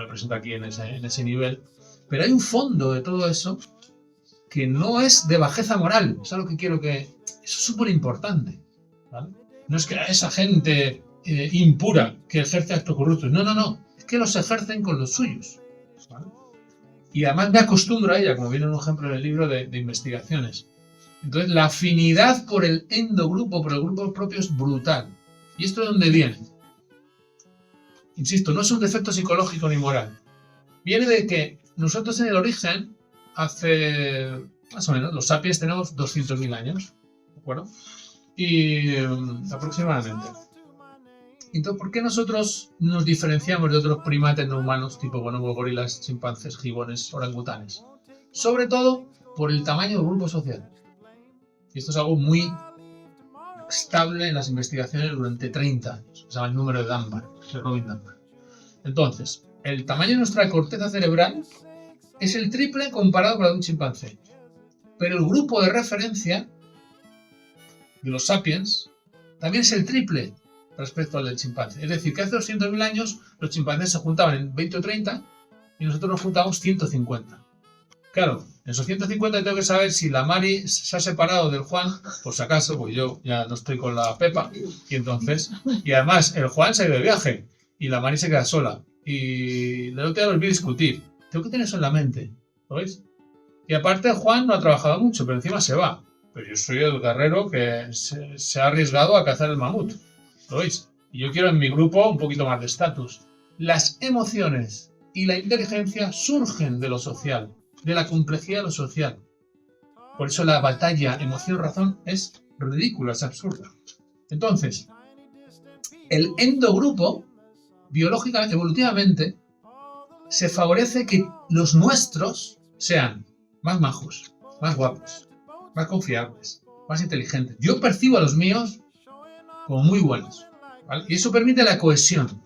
presento aquí en ese nivel, pero hay un fondo de todo eso que no es de bajeza moral. Es algo que quiero que... Eso es súper importante, ¿vale? No es que a esa gente impura que ejerce actos corruptos. No. Es que los ejercen con los suyos, ¿vale? Y además me acostumbro a ella, como viene un ejemplo en el libro de investigaciones. Entonces, la afinidad por el endogrupo, por el grupo propio, es brutal. ¿Y esto de dónde viene? Insisto, no es un defecto psicológico ni moral. Viene de que nosotros en el origen, hace más o menos, los sapiens tenemos 200.000 años, ¿de acuerdo? Y aproximadamente. Entonces, ¿por qué nosotros nos diferenciamos de otros primates no humanos, tipo bonobos, gorilas, chimpancés, gibones, orangutanes? Sobre todo por el tamaño del grupo social. Y esto es algo muy estable en las investigaciones durante 30 años. Se llama el número de Dunbar, de Robin Dunbar. Entonces, el tamaño de nuestra corteza cerebral es el triple comparado con la de un chimpancé. Pero el grupo de referencia de los sapiens también es el triple respecto al del chimpancé. Es decir, que hace 200.000 años los chimpancés se juntaban en 20 o 30 y nosotros nos juntamos 150. Claro, en esos 150 tengo que saber si la Mari se ha separado del Juan, por si acaso, pues yo ya no estoy con la Pepa, y entonces, y además el Juan se ha ido de viaje, y la Mari se queda sola, y el otro día los vi discutir. Tengo que tener eso en la mente, ¿lo veis? Y aparte el Juan no ha trabajado mucho, pero encima se va. Pero yo soy el guerrero que se ha arriesgado a cazar el mamut, ¿lo veis? Y yo quiero en mi grupo un poquito más de estatus. Las emociones y la inteligencia surgen de lo social, de la complejidad de lo social. Por eso la batalla emoción-razón es ridícula, es absurda. Entonces, el endogrupo, biológicamente, evolutivamente, se favorece que los nuestros sean más majos, más guapos, más confiables, más inteligentes. Yo percibo a los míos como muy buenos, ¿vale? Y eso permite la cohesión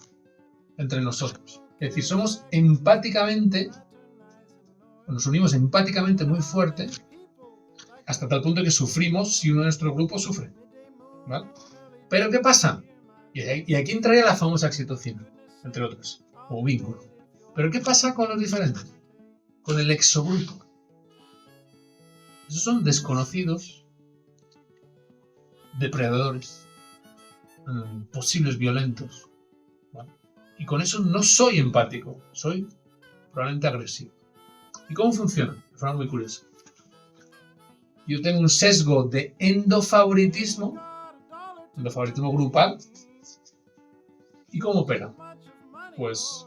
entre nosotros. Es decir, somos empáticamente, nos unimos empáticamente muy fuerte hasta tal punto que sufrimos si uno de nuestro grupo sufre, ¿vale? Pero ¿qué pasa? Y aquí entraría la famosa oxitocina, entre otras, o vínculo. Pero ¿qué pasa con los diferentes? Con el exogrupo. Esos son desconocidos, depredadores, posibles violentos, ¿vale? Y con eso no soy empático, soy probablemente agresivo. ¿Y cómo funciona? De forma muy curiosa. Yo tengo un sesgo de endofavoritismo grupal. ¿Y cómo opera? Pues,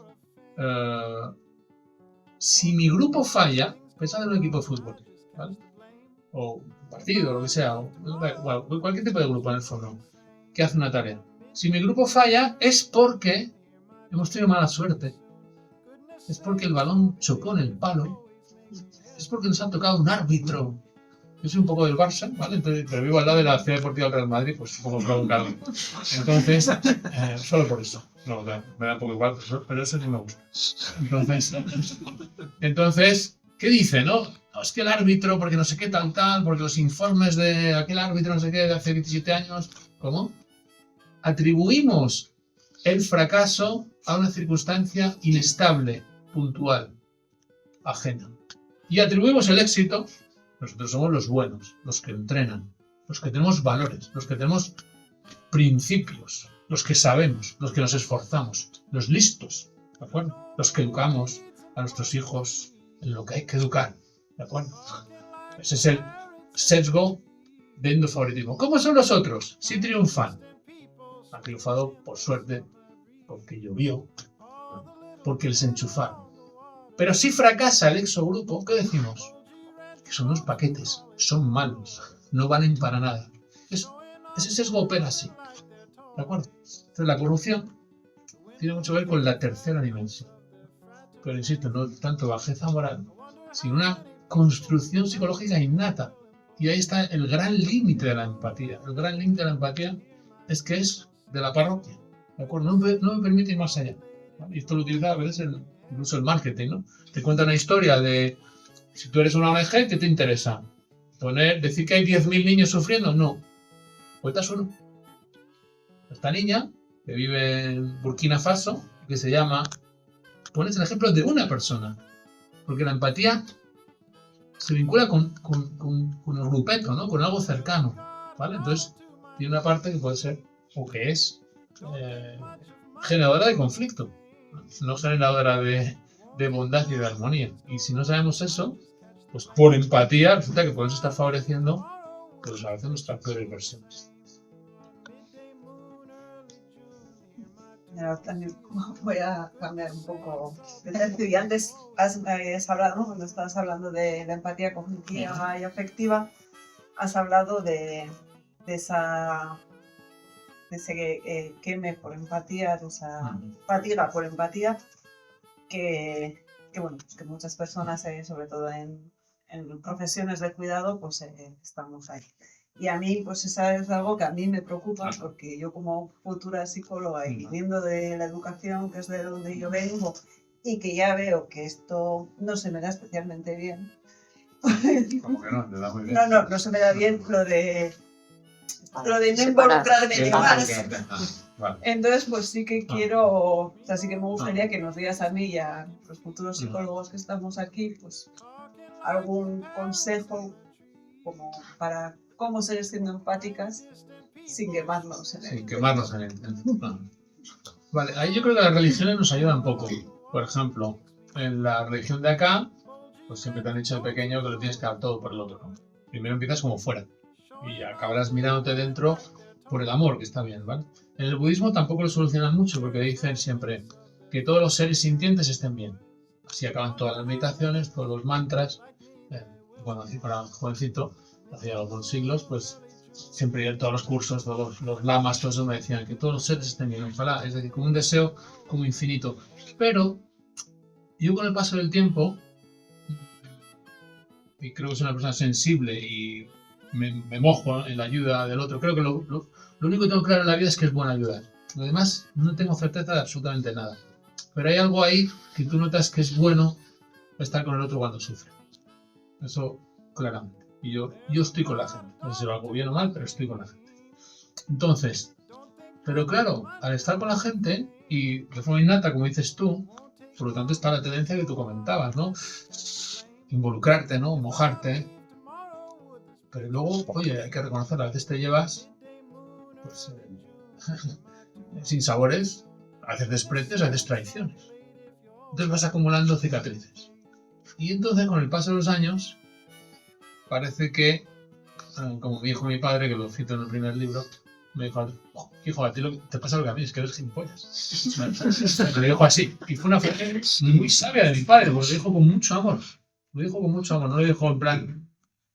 si mi grupo falla, pensad en un equipo de fútbol, ¿vale? O un partido, lo que sea, o cualquier tipo de grupo en el fondo, que hace una tarea. Si mi grupo falla, es porque hemos tenido mala suerte. Es porque el balón chocó en el palo. Es porque nos ha tocado un árbitro. Yo soy un poco del Barça, ¿vale? Entonces, pero vivo al lado de la Ciudad Deportiva del Real Madrid, pues un poco provocado. Entonces, solo por eso, No, me da un poco igual, pero eso sí me gusta. Entonces, ¿qué dice, no? No, es que el árbitro, porque no sé qué tal, porque los informes de aquel árbitro, no sé qué, de hace 27 años. ¿Cómo? Atribuimos el fracaso a una circunstancia inestable, puntual, ajena. Y atribuimos el éxito, nosotros somos los buenos, los que entrenan, los que tenemos valores, los que tenemos principios, los que sabemos, los que nos esforzamos, los listos, ¿de acuerdo? Los que educamos a nuestros hijos en lo que hay que educar, ¿de acuerdo? Ese es el sesgo de endofavoritismo. ¿Cómo son los otros? Sí triunfan. Han triunfado por suerte, porque llovió, porque les enchufaron. Pero si fracasa el exogrupo, ¿qué decimos? Que son unos paquetes, son malos, no valen para nada. Ese sesgo opera así, ¿de acuerdo? Entonces la corrupción tiene mucho que ver con la tercera dimensión. Pero insisto, no tanto bajeza moral, sino una construcción psicológica innata. Y ahí está el gran límite de la empatía. El gran límite de la empatía es que es de la parroquia, ¿de acuerdo? No me permite ir más allá, ¿vale? Y esto lo utiliza a veces incluso el marketing, ¿no? Te cuenta una historia de, si tú eres una ONG, ¿qué te interesa? ¿Decir que hay 10.000 niños sufriendo? No. Cuentas uno. Esta niña, que vive en Burkina Faso, que se llama... Pones el ejemplo de una persona. Porque la empatía se vincula con el grupeto, ¿no? Con algo cercano, ¿vale? Entonces, tiene una parte que puede ser, o que es, generadora de conflicto, no generadora de bondad y de armonía. Y si no sabemos eso, pues por empatía resulta que podemos estar favoreciendo, pues a veces, nuestras peores versiones. También voy a cambiar un poco de tercio. Y antes has hablado, ¿no? Cuando estabas hablando de la empatía cognitiva y afectiva, has hablado de ese queme por empatía, de esa fatiga por empatía, que bueno, pues que muchas personas, sobre todo en profesiones de cuidado, pues estamos ahí. Y a mí, pues eso es algo que a mí me preocupa, porque yo como futura psicóloga y viniendo de la educación, que es de donde yo vengo, y que ya veo que esto no se me da especialmente bien. ¿Cómo que no? ¿Te da muy bien? No se me da bien lo de no involucrarme más. Vale. Entonces, pues sí que quiero, o sea, sí que me gustaría que nos dieras a mí y a los futuros psicólogos que estamos aquí, pues algún consejo como para cómo seguir siendo empáticas sin quemarnos en Sin quemarnos en el Vale, ahí yo creo que las religiones nos ayudan un poco. Por ejemplo, en la religión de acá, pues siempre te han dicho de pequeño que lo tienes que dar todo por el otro, ¿no? Primero empiezas como fuera y acabarás mirándote dentro por el amor, que está bien, ¿vale? En el budismo tampoco lo solucionan mucho porque dicen siempre que todos los seres sintientes estén bien. Así acaban todas las meditaciones, todos los mantras. Cuando era jovencito, hace algunos siglos, pues siempre todos los cursos, todos los lamas, todo eso me decían que todos los seres estén bien, ojalá, es decir, como un deseo como infinito. Pero yo con el paso del tiempo, y creo que soy una persona sensible y me mojo en la ayuda del otro, creo que lo único que tengo claro en la vida es que es bueno ayudar. Lo demás no tengo certeza de absolutamente nada. Pero hay algo ahí que tú notas que es bueno estar con el otro cuando sufre. Eso claramente. Y yo estoy con la gente. No sé si lo hago bien o mal, pero estoy con la gente. Entonces, pero claro, al estar con la gente y de forma innata, como dices tú, por lo tanto está la tendencia que tú comentabas, ¿no? Involucrarte, ¿no? Mojarte. Pero luego, oye, hay que reconocer, a veces te llevas, pues, sin sabores, a veces desprecios, a veces traiciones. Entonces vas acumulando cicatrices. Y entonces, con el paso de los años, parece que, como me dijo mi padre, que lo cito en el primer libro, me dijo, hijo, a ti te pasa lo que a mí, es que eres gilipollas. Me lo dijo así. Y fue una frase muy sabia de mi padre, porque lo dijo con mucho amor. Lo dijo con mucho amor, no lo dijo en plan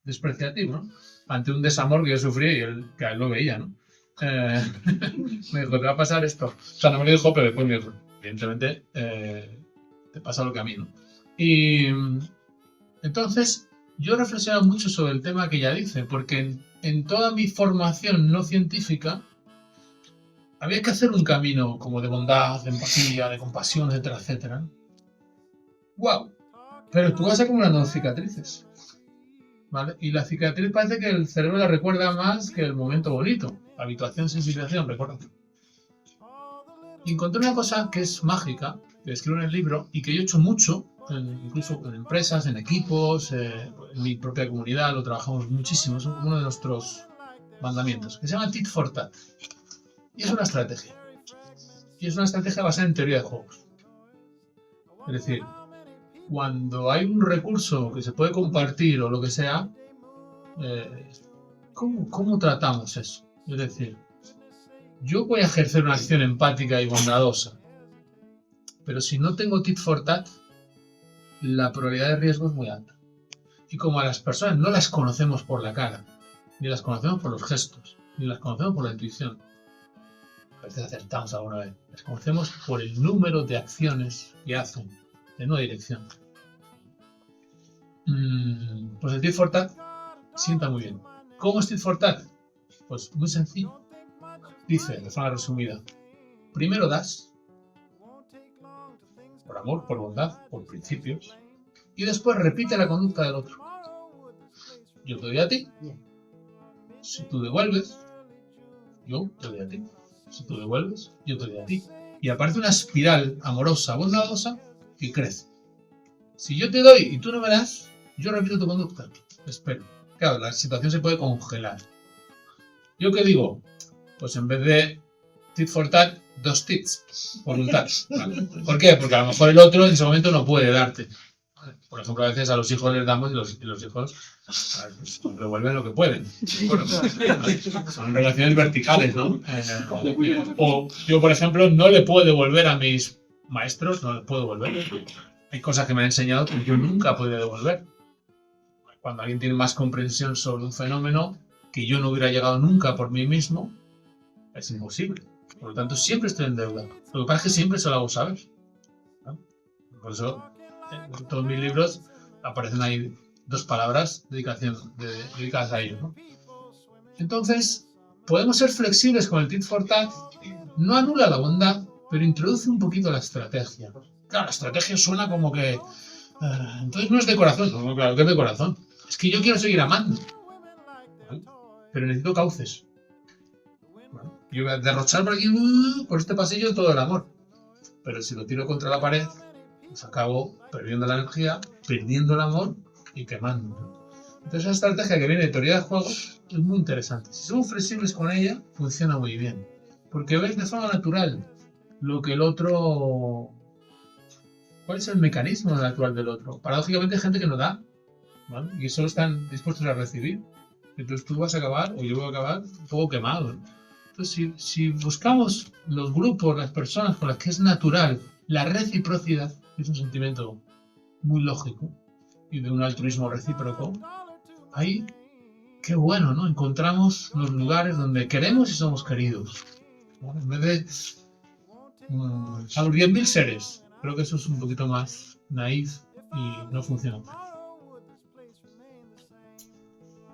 despreciativo, ¿no? Ante un desamor que yo sufrí y que él lo veía, ¿no? Me dijo, te va a pasar esto. O sea, no me lo dijo, pero después me dijo, evidentemente, te pasa lo que a mí, ¿no? Y entonces, yo he reflexionado mucho sobre el tema que ella dice, porque en toda mi formación no científica, había que hacer un camino como de bondad, de empatía, de compasión, etcétera, etcétera. ¡Wow! Pero tú vas acumulando cicatrices, ¿vale? Y la cicatriz parece que el cerebro la recuerda más que el momento bonito. Habituación, sensibilización, recuerda. Y encontré una cosa que es mágica, que escribo en el libro y que yo he hecho mucho, incluso en empresas, en equipos, en mi propia comunidad, lo trabajamos muchísimo, es uno de nuestros mandamientos, que se llama Tit for Tat. Y es una estrategia. Y es una estrategia basada en teoría de juegos. Es decir, cuando hay un recurso que se puede compartir o lo que sea, ¿cómo tratamos eso? Es decir, yo voy a ejercer una acción empática y bondadosa, pero si no tengo tit for tat, la probabilidad de riesgo es muy alta. Y como a las personas no las conocemos por la cara, ni las conocemos por los gestos, ni las conocemos por la intuición, a veces acertamos alguna vez, las conocemos por el número de acciones que hacen en una dirección. Pues el tit for tat sienta muy bien. ¿Cómo es tit for tat? Pues muy sencillo. Dice, de forma resumida, primero das, por amor, por bondad, por principios, y después repite la conducta del otro. Yo te doy a ti, si tú devuelves, yo te doy a ti. Si tú devuelves, yo te doy a ti. Y aparece una espiral amorosa, bondadosa, que crece. Si yo te doy y tú no me das, yo repito tu conducta. Espero. Claro, la situación se puede congelar. ¿Yo qué digo? Pues en vez de tit for tat, 2 tits, voluntad. ¿Vale? ¿Por qué? Porque a lo mejor el otro en ese momento no puede darte. Por ejemplo, a veces a los hijos les damos y los hijos pues, devuelven lo que pueden. Bueno, son relaciones verticales, ¿no? O yo, por ejemplo, no le puedo devolver a mis maestros, no les puedo devolver. Hay cosas que me han enseñado que yo nunca podría devolver. Cuando alguien tiene más comprensión sobre un fenómeno que yo no hubiera llegado nunca por mí mismo, es imposible. Por lo tanto, siempre estoy en deuda. Lo que pasa es que siempre se lo hago saber, ¿no? Por eso, en todos mis libros aparecen ahí 2 palabras dedicadas a ello, ¿no? Entonces, podemos ser flexibles con el tit for tat. No anula la bondad, pero introduce un poquito la estrategia. Claro, la estrategia suena como que... entonces no es de corazón. No, claro que es de corazón. Es que yo quiero seguir amando, ¿vale? Pero necesito cauces. Bueno, yo voy a derrochar por aquí, por este pasillo, todo el amor. Pero si lo tiro contra la pared, pues acabo perdiendo la energía, perdiendo el amor y quemando. Entonces esa estrategia que viene de teoría de juegos es muy interesante. Si somos flexibles con ella, funciona muy bien. Porque ves de forma natural lo que el otro... ¿Cuál es el mecanismo natural del otro? Paradójicamente hay gente que no da, ¿vale? Y solo están dispuestos a recibir. Entonces tú vas a acabar, o yo voy a acabar, un poco quemado, ¿no? Entonces si buscamos los grupos, las personas con las que es natural la reciprocidad, que es un sentimiento muy lógico, y de un altruismo recíproco, ahí, qué bueno, ¿no? Encontramos los lugares donde queremos y somos queridos, ¿no? En vez de a los 10.000 seres, creo que eso es un poquito más naif y no funciona.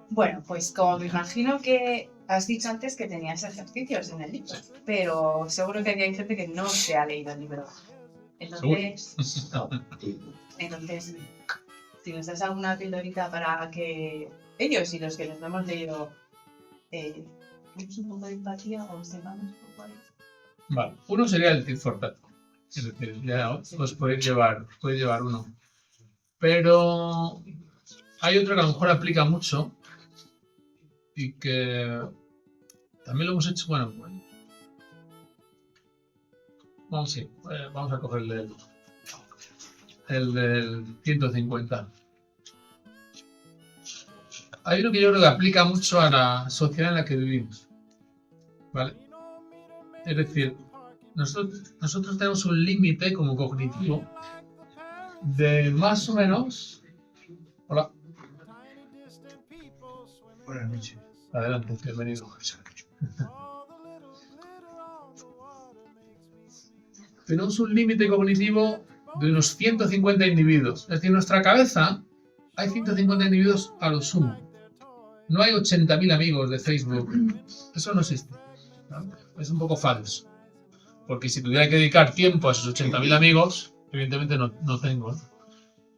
Bueno, pues como me imagino que has dicho antes que tenías ejercicios en el libro, pero seguro que hay gente que no se ha leído el libro. Entonces, si nos das alguna pildorita para que ellos y los que nos lo hemos leído tengamos un poco de empatía o sepamos un poco de... Vale, uno sería el tit for tat. Es decir, ya os podéis llevar uno. Pero hay otro que a lo mejor aplica mucho y que también lo hemos hecho, bueno, vamos a coger el del 150. Hay uno que yo creo que aplica mucho a la sociedad en la que vivimos, ¿vale? Es decir, nosotros tenemos un límite como cognitivo de más o menos... Hola. Buenas noches. Adelante, bienvenido. Tenemos un límite cognitivo de unos 150 individuos. Es decir, en nuestra cabeza hay 150 individuos a lo sumo. No hay 80.000 amigos de Facebook. Eso no existe. ¿no? Es un poco falso. Porque si tuviera que dedicar tiempo a esos 80.000 amigos, evidentemente no tengo, ¿no?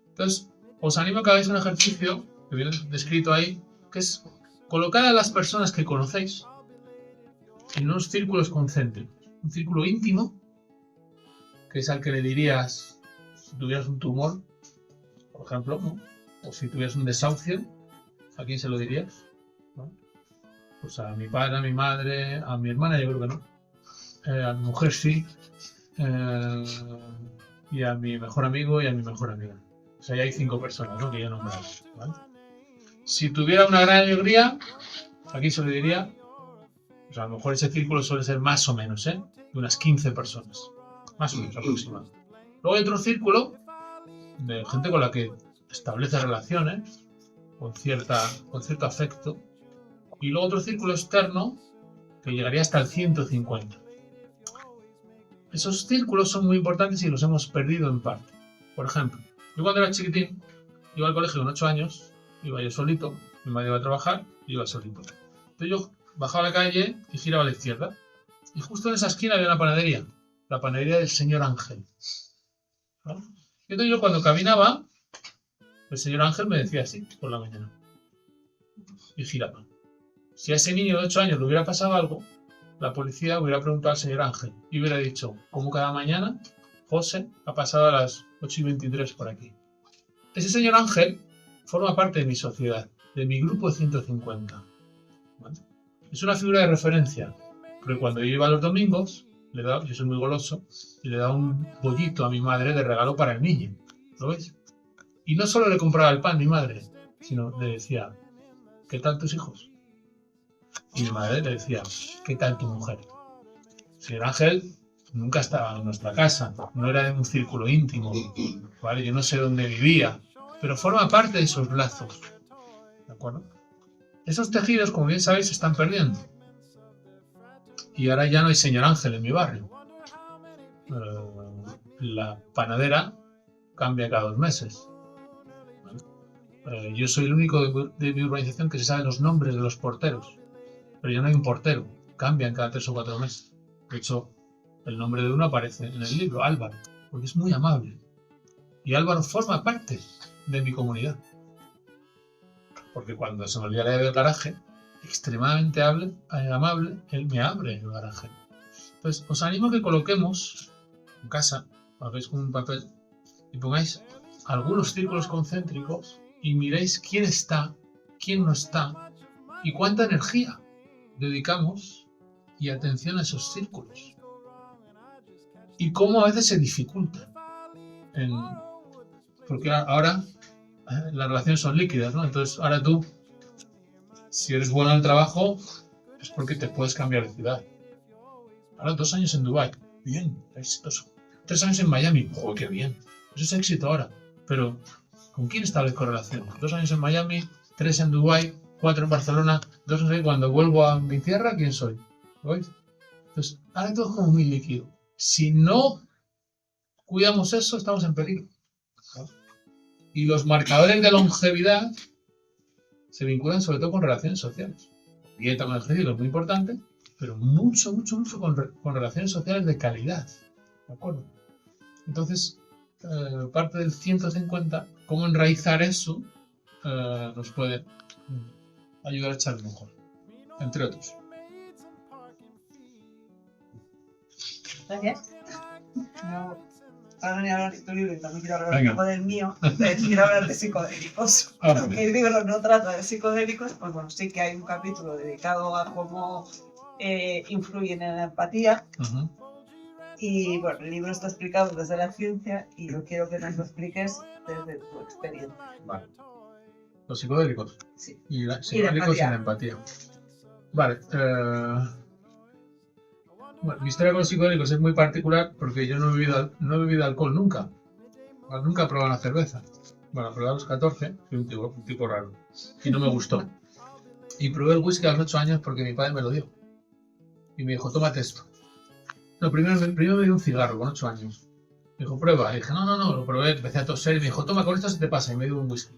Entonces, os animo a que hagáis un ejercicio que viene descrito ahí, que es colocar a las personas que conocéis en unos círculos concéntricos. Un círculo íntimo, que es al que le dirías, si tuvieras un tumor, por ejemplo, ¿no? O si tuvieras un desahucio, ¿a quién se lo dirías? ¿No? Pues a mi padre, a mi madre, a mi hermana, yo creo que no. A mi mujer sí. Y a mi mejor amigo y a mi mejor amiga. O sea, ya hay 5 personas, ¿no? Que yo he nombrado, ¿vale? Si tuviera una gran alegría, aquí se le diría, pues a lo mejor ese círculo suele ser más o menos, de unas 15 personas, más o menos aproximadamente. Luego hay otro círculo de gente con la que establece relaciones, con cierto afecto, y luego otro círculo externo que llegaría hasta el 150. Esos círculos son muy importantes y los hemos perdido en parte. Por ejemplo, yo cuando era chiquitín, iba al colegio con 8 años, iba yo solito, mi madre iba a trabajar, y iba solito. Entonces yo bajaba a la calle y giraba a la izquierda. Y justo en esa esquina había una panadería, la panadería del señor Ángel, ¿no? Y entonces yo cuando caminaba, el señor Ángel me decía así, por la mañana. Y giraba. Si a ese niño de 8 años le hubiera pasado algo, la policía hubiera preguntado al señor Ángel y hubiera dicho, como cada mañana, José ha pasado a las 8:23 por aquí. Ese señor Ángel forma parte de mi sociedad, de mi grupo de 150. ¿Vale? Es una figura de referencia, porque cuando yo iba los domingos, yo soy muy goloso, y le daba un bollito a mi madre de regalo para el niño. ¿Lo veis? Y no solo le compraba el pan a mi madre, sino le decía, ¿qué tal tus hijos? Y mi madre le decía, ¿qué tal tu mujer? El señor Ángel nunca estaba en nuestra casa, no era de un círculo íntimo, ¿vale? Yo no sé dónde vivía, pero forma parte de esos lazos, ¿de acuerdo? Esos tejidos, como bien sabéis, se están perdiendo. Y ahora ya no hay señor Ángel en mi barrio. La panadera cambia cada 2 meses. Yo soy el único de mi urbanización que se sabe los nombres de los porteros. Pero ya no hay un portero, cambian cada 3 o 4 meses. De hecho, el nombre de uno aparece en el libro, Álvaro, porque es muy amable. Y Álvaro forma parte de mi comunidad. Porque cuando se me olvida la llave del garaje, extremadamente amable, él me abre el garaje. Entonces, os animo a que coloquemos en casa, hagáis con un papel y pongáis algunos círculos concéntricos y miréis quién está, quién no está y cuánta energía dedicamos y atención a esos círculos. Y cómo a veces se dificultan. Porque ahora las relaciones son líquidas, ¿no? Entonces ahora tú, si eres bueno en el trabajo, es porque te puedes cambiar de ciudad. Ahora 2 años en Dubái, bien, exitoso. 3 años en Miami, ¡joder, qué bien! Eso es éxito ahora. Pero, ¿con quién establezco relación? 2 años en Miami, 3 en Dubái, 4 en Barcelona, 2 en... Cuando vuelvo a mi tierra, ¿quién soy? ¿Lo veis? Entonces, ahora todo es como muy líquido. Si no cuidamos eso, estamos en peligro. ¿No? Y los marcadores de longevidad se vinculan sobre todo con relaciones sociales. Dieta con ejercicio es muy importante, pero mucho con relaciones sociales de calidad. ¿De acuerdo? Entonces, parte del 150, cómo enraizar eso, nos puede ayudar a echar mejor, entre otros. Gracias. No, ahora venía a hablar de tu libro y también quiero hablar Venga. un poco del mío. Quiero hablar de psicodélicos. Ah, Aunque el libro no trata de psicodélicos, pues bueno, sí que hay un capítulo dedicado a cómo influyen en la empatía. Uh-huh. Y bueno, el libro está explicado desde la ciencia y yo quiero que nos lo expliques desde tu experiencia. Vale. Los psicodélicos. Sí. Y los psicodélicos y la empatía. Vale. Bueno, mi historia con los psicodélicos es muy particular porque yo no he bebido alcohol nunca. Nunca he probado una cerveza. Bueno, probé a los 14, fui un tipo raro. Y no me gustó. Y probé el whisky a los 8 años porque mi padre me lo dio. Y me dijo, tómate esto. No, primero me dio un cigarro con 8 años. Me dijo, prueba. Y dije, no, lo probé. Empecé a toser y me dijo, toma, con esto se te pasa. Y me dio un whisky.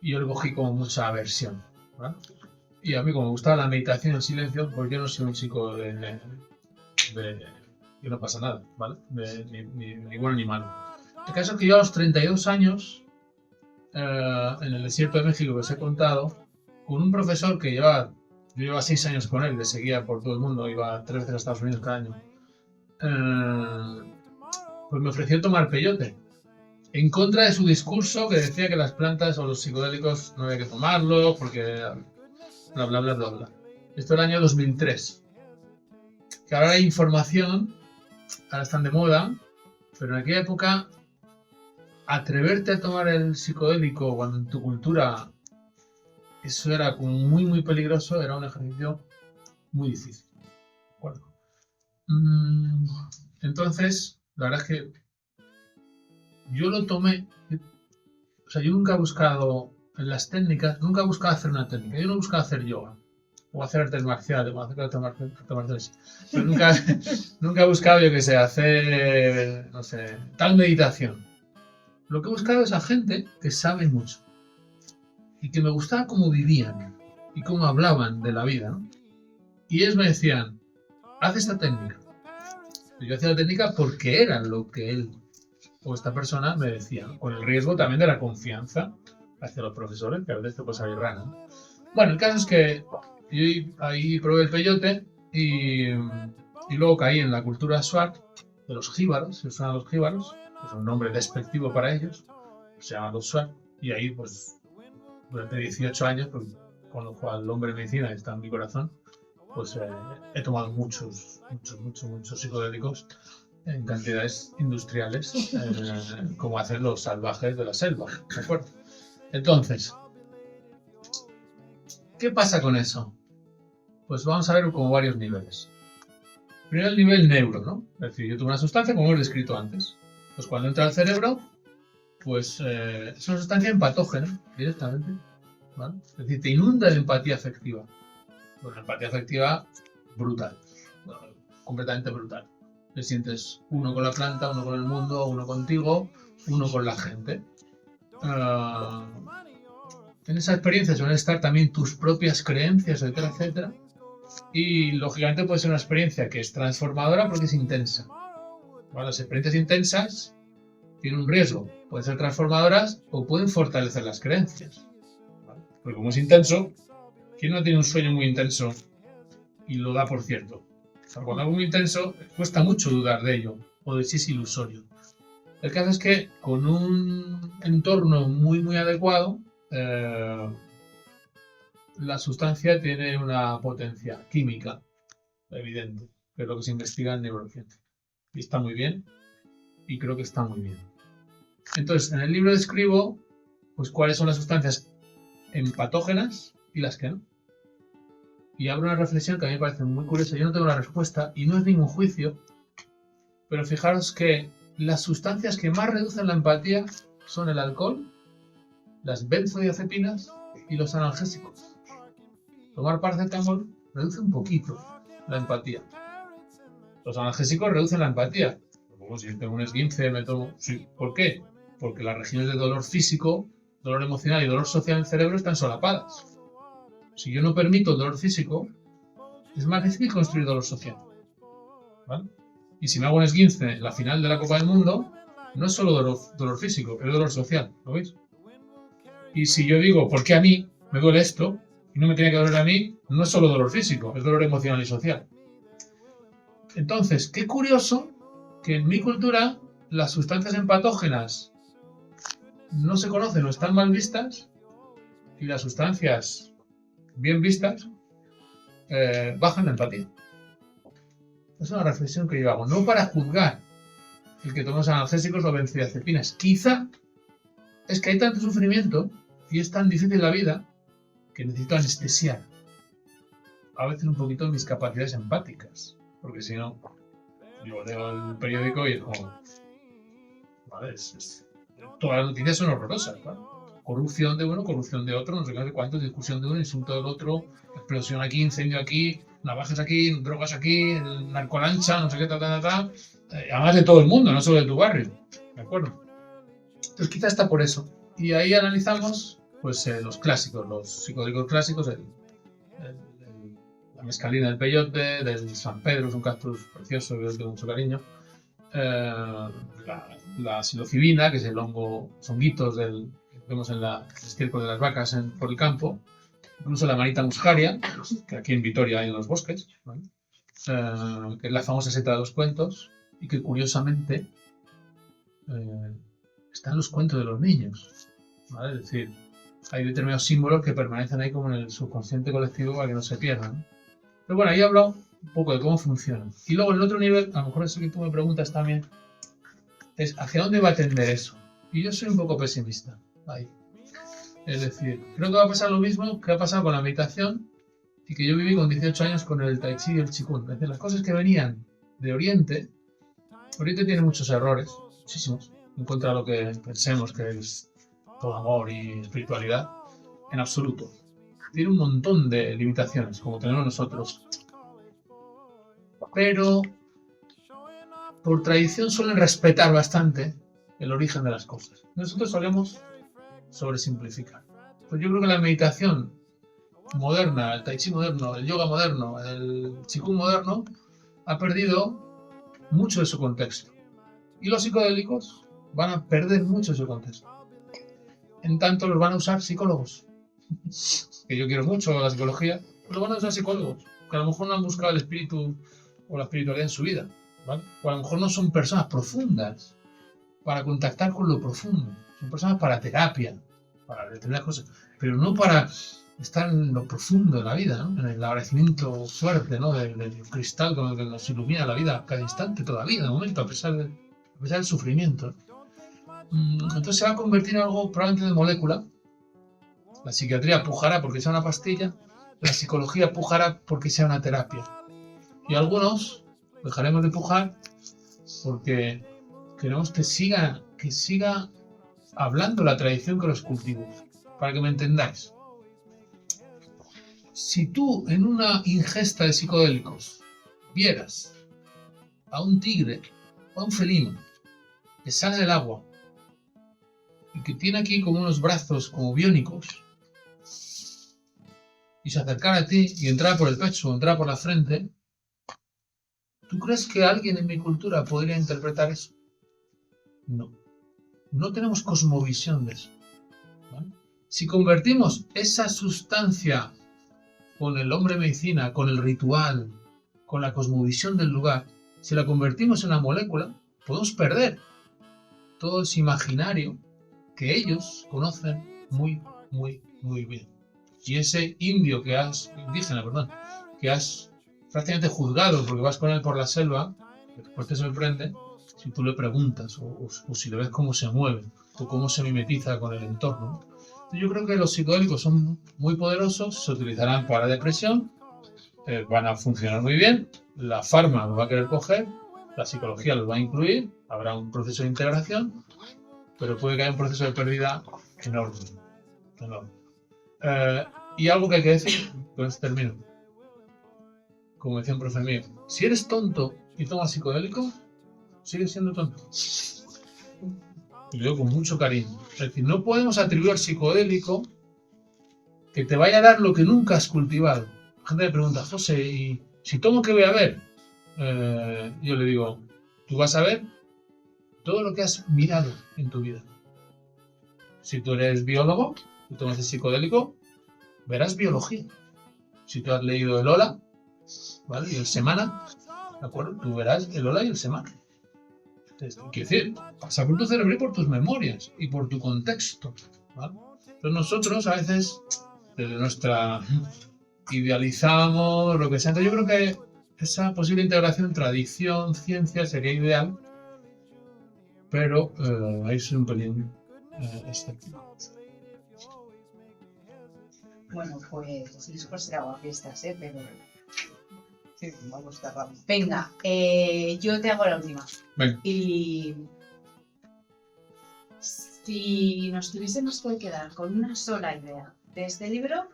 Y yo le cogí como mucha aversión, ¿verdad? Y a mí, como me gustaba la meditación y el silencio, pues yo no soy un chico que no pasa nada, ¿vale? Ni bueno ni malo. El caso es que yo a los 32 años, en el desierto de México que os he contado, con un profesor que yo llevaba 6 años con él, le seguía por todo el mundo, iba 3 veces a Estados Unidos cada año, pues me ofreció tomar peyote. En contra de su discurso que decía que las plantas o los psicodélicos no había que tomarlos porque bla bla bla bla bla. Esto era el año 2003. Que ahora hay información, ahora están de moda, pero en aquella época atreverte a tomar el psicodélico cuando en tu cultura eso era como muy muy peligroso, era un ejercicio muy difícil. ¿De acuerdo? Entonces, la verdad es que yo lo tomé, o sea, yo nunca he buscado en las técnicas, nunca he buscado hacer una técnica, yo no he buscado hacer yoga, o hacer artes marciales, o hacer artes marciales, pero nunca he buscado, yo que sé, hacer, no sé, tal meditación. Lo que he buscado es a gente que sabe mucho, y que me gustaba cómo vivían, y cómo hablaban de la vida, ¿no? Y ellos me decían, haz esta técnica. Y yo hacía la técnica porque era lo que él o esta persona me decía, ¿no? Con el riesgo también de la confianza hacia los profesores, que a veces te puede salir rana, ¿no? Bueno, el caso es que yo ahí probé el peyote y luego caí en la cultura swat de los jíbaros, se usan los jíbaros, que es un nombre despectivo para ellos, se llaman los swat, y ahí pues durante 18 años, pues, con lo cual el hombre de medicina está en mi corazón, pues he tomado muchos psicodélicos en cantidades industriales, como hacen los salvajes de la selva, ¿de acuerdo? Entonces, ¿qué pasa con eso? Pues vamos a ver como varios niveles. Primero el nivel neuro, ¿no? Es decir, yo tomo una sustancia, como hemos descrito antes. Pues cuando entra al cerebro, pues es una sustancia empatógena, directamente, ¿vale? Es decir, te inunda de empatía afectiva. Bueno, empatía afectiva brutal, completamente brutal. Te sientes uno con la planta, uno con el mundo, uno contigo, uno con la gente. En esa experiencia suelen estar también tus propias creencias, etcétera, etcétera. Y lógicamente puede ser una experiencia que es transformadora porque es intensa. ¿Vale? Las experiencias intensas tienen un riesgo. Pueden ser transformadoras o pueden fortalecer las creencias. ¿Vale? Porque como es intenso, ¿quién no tiene un sueño muy intenso y lo da por cierto? Cuando algo muy intenso, cuesta mucho dudar de ello, o de si es ilusorio. El caso es que con un entorno muy, muy adecuado, la sustancia tiene una potencia química evidente, que es lo que se investiga en neurociencia. Y está muy bien, y creo que está muy bien. Entonces, en el libro describo pues, cuáles son las sustancias empatógenas y las que no. Y abro una reflexión que a mí me parece muy curiosa. Yo no tengo la respuesta y no es ningún juicio, pero fijaros que las sustancias que más reducen la empatía son el alcohol, las benzodiazepinas y los analgésicos. Tomar paracetamol reduce un poquito la empatía. Los analgésicos reducen la empatía. Como si tengo un esguince, me tomo... Sí. ¿Por qué? Porque las regiones de dolor físico, dolor emocional y dolor social en el cerebro están solapadas. Si yo no permito el dolor físico, es más difícil construir dolor social. ¿Vale? Y si me hago un esguince en la final de la Copa del Mundo, no es solo dolor físico, es dolor social. ¿Lo veis? Y si yo digo, ¿por qué a mí me duele esto? Y no me tiene que doler a mí, no es solo dolor físico, es dolor emocional y social. Entonces, qué curioso que en mi cultura las sustancias empatógenas no se conocen o están mal vistas y las sustancias bien vistas bajan la empatía. Es una reflexión que yo hago, no para juzgar el que tomamos analgésicos o benzodiazepinas. Quizá es que hay tanto sufrimiento y es tan difícil la vida que necesito anestesiar a veces un poquito mis capacidades empáticas, porque si no, yo leo el periódico y es como, vale, todas las noticias son horrorosas, ¿vale? Corrupción de uno, corrupción de otro, no sé cuánto, discusión de uno, insulto del otro, explosión aquí, incendio aquí, navajas aquí, drogas aquí, narcolancha, no sé qué, además de todo el mundo, no solo de tu barrio, ¿de acuerdo? Entonces quizá está por eso. Y ahí analizamos pues los clásicos, los psicodélicos clásicos, la mescalina del peyote, del San Pedro, es un cactus precioso que yo tengo mucho cariño. La psilocibina, que es el hongo, honguitos que vemos en el estiércol de las vacas por el campo. Incluso la manita muscaria, que aquí en Vitoria hay en los bosques, ¿vale? Que es la famosa seta de los cuentos y que curiosamente está en los cuentos de los niños, ¿vale? Es decir, hay determinados símbolos que permanecen ahí como en el subconsciente colectivo para que no se pierdan. Pero bueno, ahí he hablado un poco de cómo funciona. Y luego el otro nivel, a lo mejor eso que tú me preguntas también, es ¿hacia dónde va a tender eso? Y yo soy un poco pesimista ahí. Es decir, creo que va a pasar lo mismo que ha pasado con la meditación y que yo viví con 18 años con el Tai Chi y el Qigong. Es decir, las cosas que venían de Oriente tiene muchos errores, muchísimos, en contra de lo que pensemos que es todo amor y espiritualidad, en absoluto. Tiene un montón de limitaciones, como tenemos nosotros. Pero, por tradición, suelen respetar bastante el origen de las cosas. Nosotros solemos sobresimplificar. Pues yo creo que la meditación moderna, el tai chi moderno, el yoga moderno, el qigong moderno, ha perdido mucho de su contexto. Y los psicodélicos van a perder mucho de su contexto. En tanto los van a usar psicólogos. Que yo quiero mucho la psicología, pero lo van a usar psicólogos, que a lo mejor no han buscado el espíritu o la espiritualidad en su vida, ¿vale? O a lo mejor no son personas profundas para contactar con lo profundo. Son personas para terapia, para determinadas cosas, pero no para estar en lo profundo de la vida, ¿no? En el agradecimiento fuerte, ¿no? del cristal con el que nos ilumina la vida cada instante, toda vida, de momento, a pesar del sufrimiento. Entonces se va a convertir en algo probablemente de molécula. La psiquiatría pujará porque sea una pastilla, la psicología pujará porque sea una terapia. Y algunos dejaremos de pujar porque queremos que siga hablando la tradición que los cultivos. Para que me entendáis. Si tú en una ingesta de psicodélicos vieras a un tigre o a un felino que sale del agua y que tiene aquí como unos brazos como biónicos y se acercara a ti y entrara por el pecho o entrara por la frente, ¿tú crees que alguien en mi cultura podría interpretar eso? No. No tenemos cosmovisión de eso, ¿vale? Si convertimos esa sustancia con el hombre medicina, con el ritual, con la cosmovisión del lugar, si la convertimos en una molécula, podemos perder todo ese imaginario que ellos conocen muy, muy, muy bien. Y ese indígena que has prácticamente juzgado porque vas con él por la selva, que después te sorprende, si tú le preguntas o si le ves cómo se mueve o cómo se mimetiza con el entorno. Yo creo que los psicodélicos son muy poderosos, se utilizarán para depresión, van a funcionar muy bien, la farma los va a querer coger, la psicología los va a incluir, habrá un proceso de integración, pero puede que haya un proceso de pérdida enorme. Y algo que hay que decir, con esto termino. Como decía un profe mío, si eres tonto y tomas psicodélico, sigues siendo tonto. Y lo digo con mucho cariño. Es decir, no podemos atribuir al psicodélico que te vaya a dar lo que nunca has cultivado. La gente me pregunta, José, ¿y si tomo qué voy a ver? Yo le digo, tú vas a ver todo lo que has mirado en tu vida. Si tú eres biólogo y tomas el psicodélico, verás biología. Si tú has leído el Ola, ¿vale? Y el Semana, ¿de acuerdo? Tú verás el Ola y el Semana. Quiero decir, pasa por tu cerebro y por tus memorias y por tu contexto, ¿vale? Entonces nosotros a veces, desde nuestra idealizamos lo que sea. Entonces yo creo que esa posible integración tradición, ciencia sería ideal, pero ahí soy un pelín escéptico. Bueno, pues después será aguafiestas, pero... Sí, vamos cerrando. Venga, yo te hago la última. Venga. Y si nos tuviésemos que quedar con una sola idea de este libro,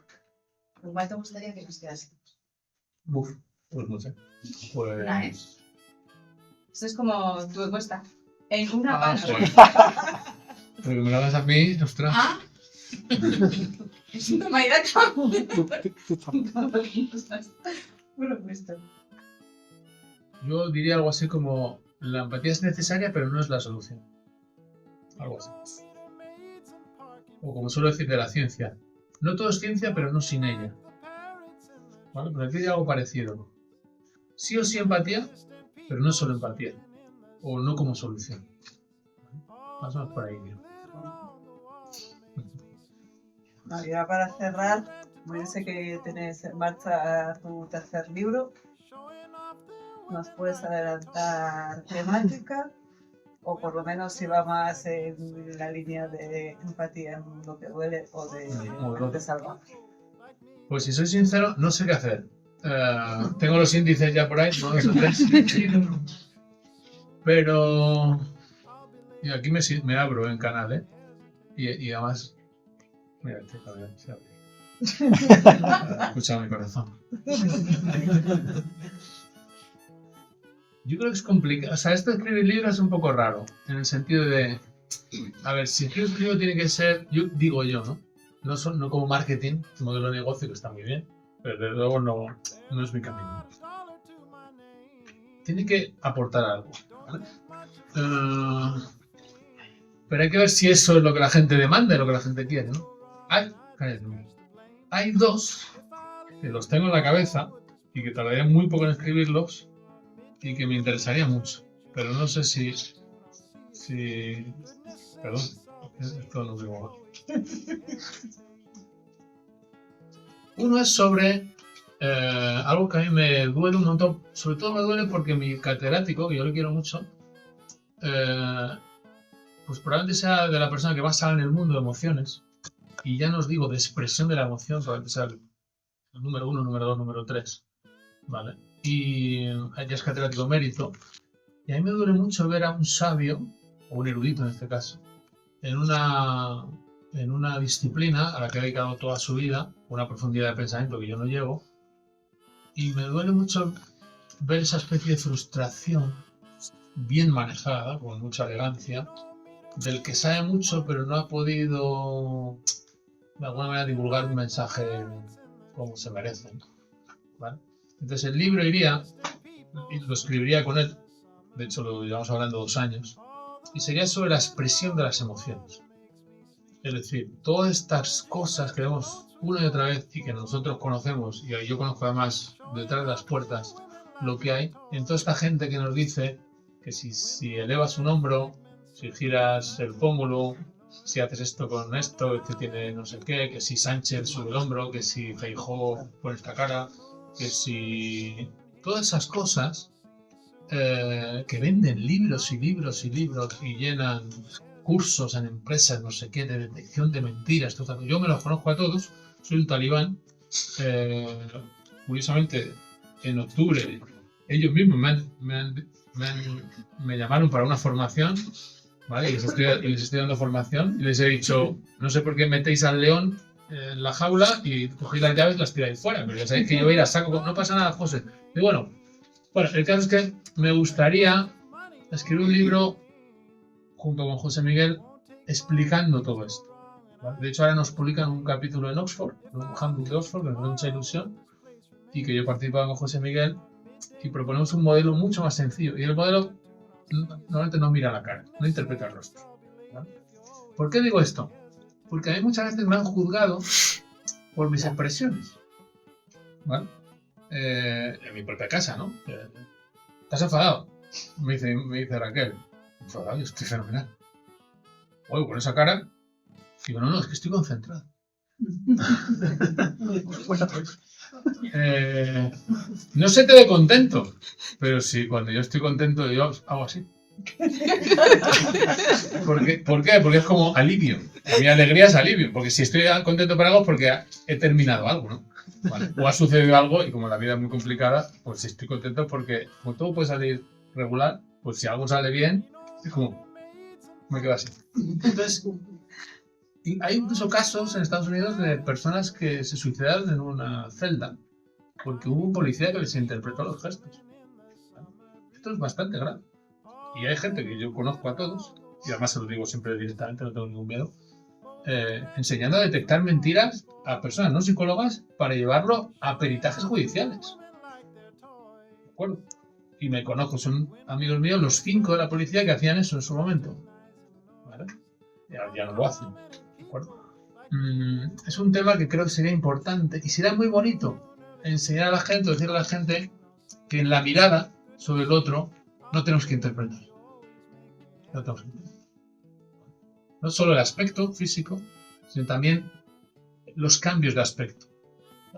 ¿con cuál te gustaría que nos quedásemos? Uf, pues no sé. Pues... Una, ¿eh? Esto es como tu encuesta. En una Ah, página. pues. Pero que me lo hagas a mí, ostras. ¿Ah? Es una manera Bueno, visto. Yo diría algo así como: la empatía es necesaria, pero no es la solución. Algo así. O como suelo decir de la ciencia: no todo es ciencia, pero no sin ella. ¿Vale? Pero aquí hay algo parecido. Sí o sí empatía, pero no solo empatía. O no como solución. Más o menos por ahí, tío. Vale, ya para cerrar, yo sé que tienes en marcha tu tercer libro. ¿Nos puedes adelantar temática? O por lo menos si va más en la línea de empatía en lo que duele o de salvaje. Pues si soy sincero, no sé qué hacer. Tengo los índices ya por ahí, no los sé. Pero... Y aquí me abro en canal, ¿eh? Y además... Mira, este cabrón se abre. Escucha mi corazón. Yo creo que es complicado. O sea, esto de escribir libros es un poco raro. En el sentido de... A ver, si escribo un libro tiene que ser... Digo yo, ¿no? No como marketing, modelo de negocio, que está muy bien. Pero desde luego no es mi camino. Tiene que aportar algo, ¿vale? Pero hay que ver si eso es lo que la gente demanda y lo que la gente quiere, ¿no? Hay dos que los tengo en la cabeza y que tardaría muy poco en escribirlos y que me interesaría mucho. Pero no sé si... Perdón, esto no digo. Uno es sobre algo que a mí me duele un montón. Sobre todo me duele porque mi catedrático, que yo le quiero mucho, pues probablemente sea de la persona que más sabe en el mundo de emociones. Y ya no os digo de expresión de la emoción, probablemente sea el número 1, número 2, número 3. ¿Vale? Y ya es catedrático emérito. Y a mí me duele mucho ver a un sabio, o un erudito en este caso, en una disciplina a la que ha dedicado toda su vida, una profundidad de pensamiento que yo no llevo. Y me duele mucho ver esa especie de frustración bien manejada, con mucha elegancia, del que sabe mucho pero no ha podido de alguna manera divulgar un mensaje como se merece, ¿vale? Entonces el libro iría, y lo escribiría con él, de hecho lo llevamos hablando 2 años, y sería sobre la expresión de las emociones. Es decir, todas estas cosas que vemos una y otra vez y que nosotros conocemos, y yo conozco además detrás de las puertas lo que hay, en toda esta gente que nos dice que si elevas un hombro, si giras el pómulo, si haces esto con esto, que tiene no sé qué, que si Sánchez sube el hombro, que si Feijóo pone esta cara, que si... Todas esas cosas que venden libros y libros y libros y llenan cursos en empresas, no sé qué, de detección de mentiras. Yo me los conozco a todos, soy un talibán. Curiosamente, en octubre, ellos mismos me llamaron para una formación, ¿vale? Y les estoy dando formación y les he dicho, no sé por qué metéis al león en la jaula y cogéis las llaves y las tiráis fuera, pero ya sabéis que yo voy a ir a saco, no pasa nada, José. Y bueno, el caso es que me gustaría escribir un libro junto con José Miguel explicando todo esto, ¿vale? De hecho ahora nos publican un capítulo en Oxford, un handbook de Oxford, que nos da mucha ilusión, y que yo he participado con José Miguel y proponemos un modelo mucho más sencillo. Y el modelo normalmente no mira la cara, no interpreta el rostro, ¿vale? ¿Por qué digo esto? Porque a mí muchas veces me han juzgado por mis expresiones, ¿vale? En mi propia casa, ¿no? ¿Estás enfadado? Me dice Raquel. Enfadado, yo estoy fenomenal. Oye, con esa cara. Digo, no, es que estoy concentrado. No se te ve contento, pero sí, cuando yo estoy contento yo hago así. ¿Por qué? Porque es como alivio. Mi alegría es alivio, porque si estoy contento por algo es porque he terminado algo, ¿no? ¿Vale? O ha sucedido algo y como la vida es muy complicada, pues si estoy contento porque como todo puede salir regular, pues si algo sale bien, es como, me quedo así. Entonces, y hay incluso casos en Estados Unidos de personas que se suicidaron en una celda porque hubo un policía que les interpretó los gestos. ¿Vale? Esto es bastante grave. Y hay gente que yo conozco a todos, y además se lo digo siempre directamente, no tengo ningún miedo, enseñando a detectar mentiras a personas no psicólogas para llevarlo a peritajes judiciales. ¿De acuerdo? Y me conozco, son amigos míos los 5 de la policía que hacían eso en su momento. ¿Vale? Ya no lo hacen. ¿De acuerdo? Es un tema que creo que sería importante y sería muy bonito enseñar a la gente, decirle a la gente que en la mirada sobre el otro no tenemos que interpretar. No tenemos que interpretar. No solo el aspecto físico, sino también los cambios de aspecto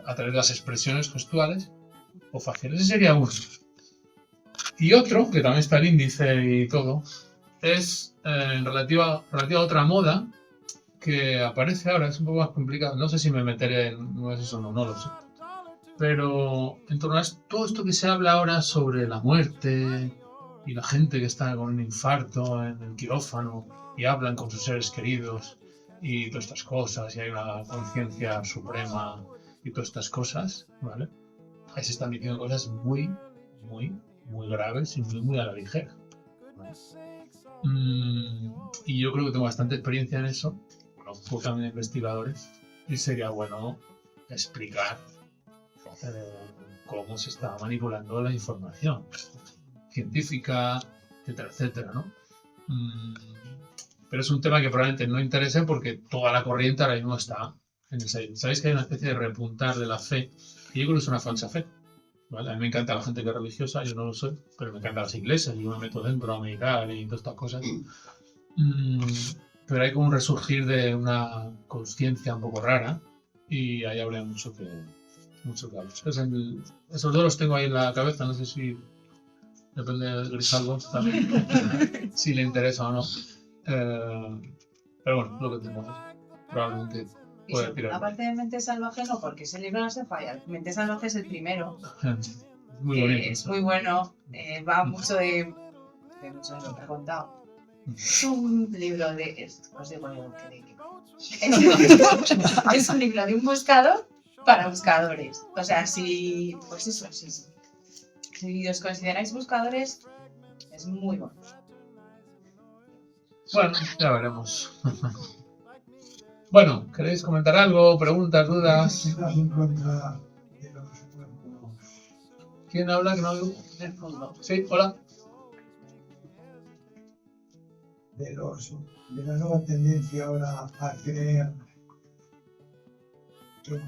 a través de las expresiones gestuales o faciales. Ese sería uno. Y otro, que también está el índice y todo, es relativa a otra moda que aparece ahora, es un poco más complicado. No sé si me meteré en eso o no lo sé. Pero en torno a todo esto que se habla ahora sobre la muerte y la gente que está con un infarto en el quirófano y hablan con sus seres queridos y todas estas cosas, y hay una conciencia suprema y todas estas cosas, ¿vale? Ahí se están diciendo cosas muy, muy, muy graves y muy, muy a la ligera, ¿vale? Y yo creo que tengo bastante experiencia en eso, conozco también investigadores, y sería bueno explicar cómo se está manipulando la información científica, etcétera, etcétera, ¿no? Pero es un tema que probablemente no interese porque toda la corriente ahora mismo está en el sailing. Sabéis que hay una especie de repuntar de la fe, y yo creo que es una falsa fe, ¿vale? A mí me encanta la gente que es religiosa, yo no lo soy, pero me encantan las iglesias, yo me meto dentro a meditar y todas estas cosas. Pero hay como un resurgir de una conciencia un poco rara y ahí habría mucho que hablar. Esos dos los tengo ahí en la cabeza, no sé si depende de Grijalvo también, si le interesa o no. Pero bueno, lo que tenemos probablemente puede tirar. Aparte de Mente Salvaje, no, porque ese libro no se falla. Mente Salvaje es el primero. Muy bonito. Es muy bueno, va mucho de mucho de lo que he contado. Es un libro de... os digo yo es un libro de un buscador para buscadores. O sea, si os consideráis buscadores, es muy bueno. Bueno, ya veremos. Bueno, ¿queréis comentar algo? ¿Preguntas, dudas? ¿Estás en contra de los cuerpos? ¿Quién habla? Que no oigo. Sí, hola. De la nueva tendencia ahora a creer que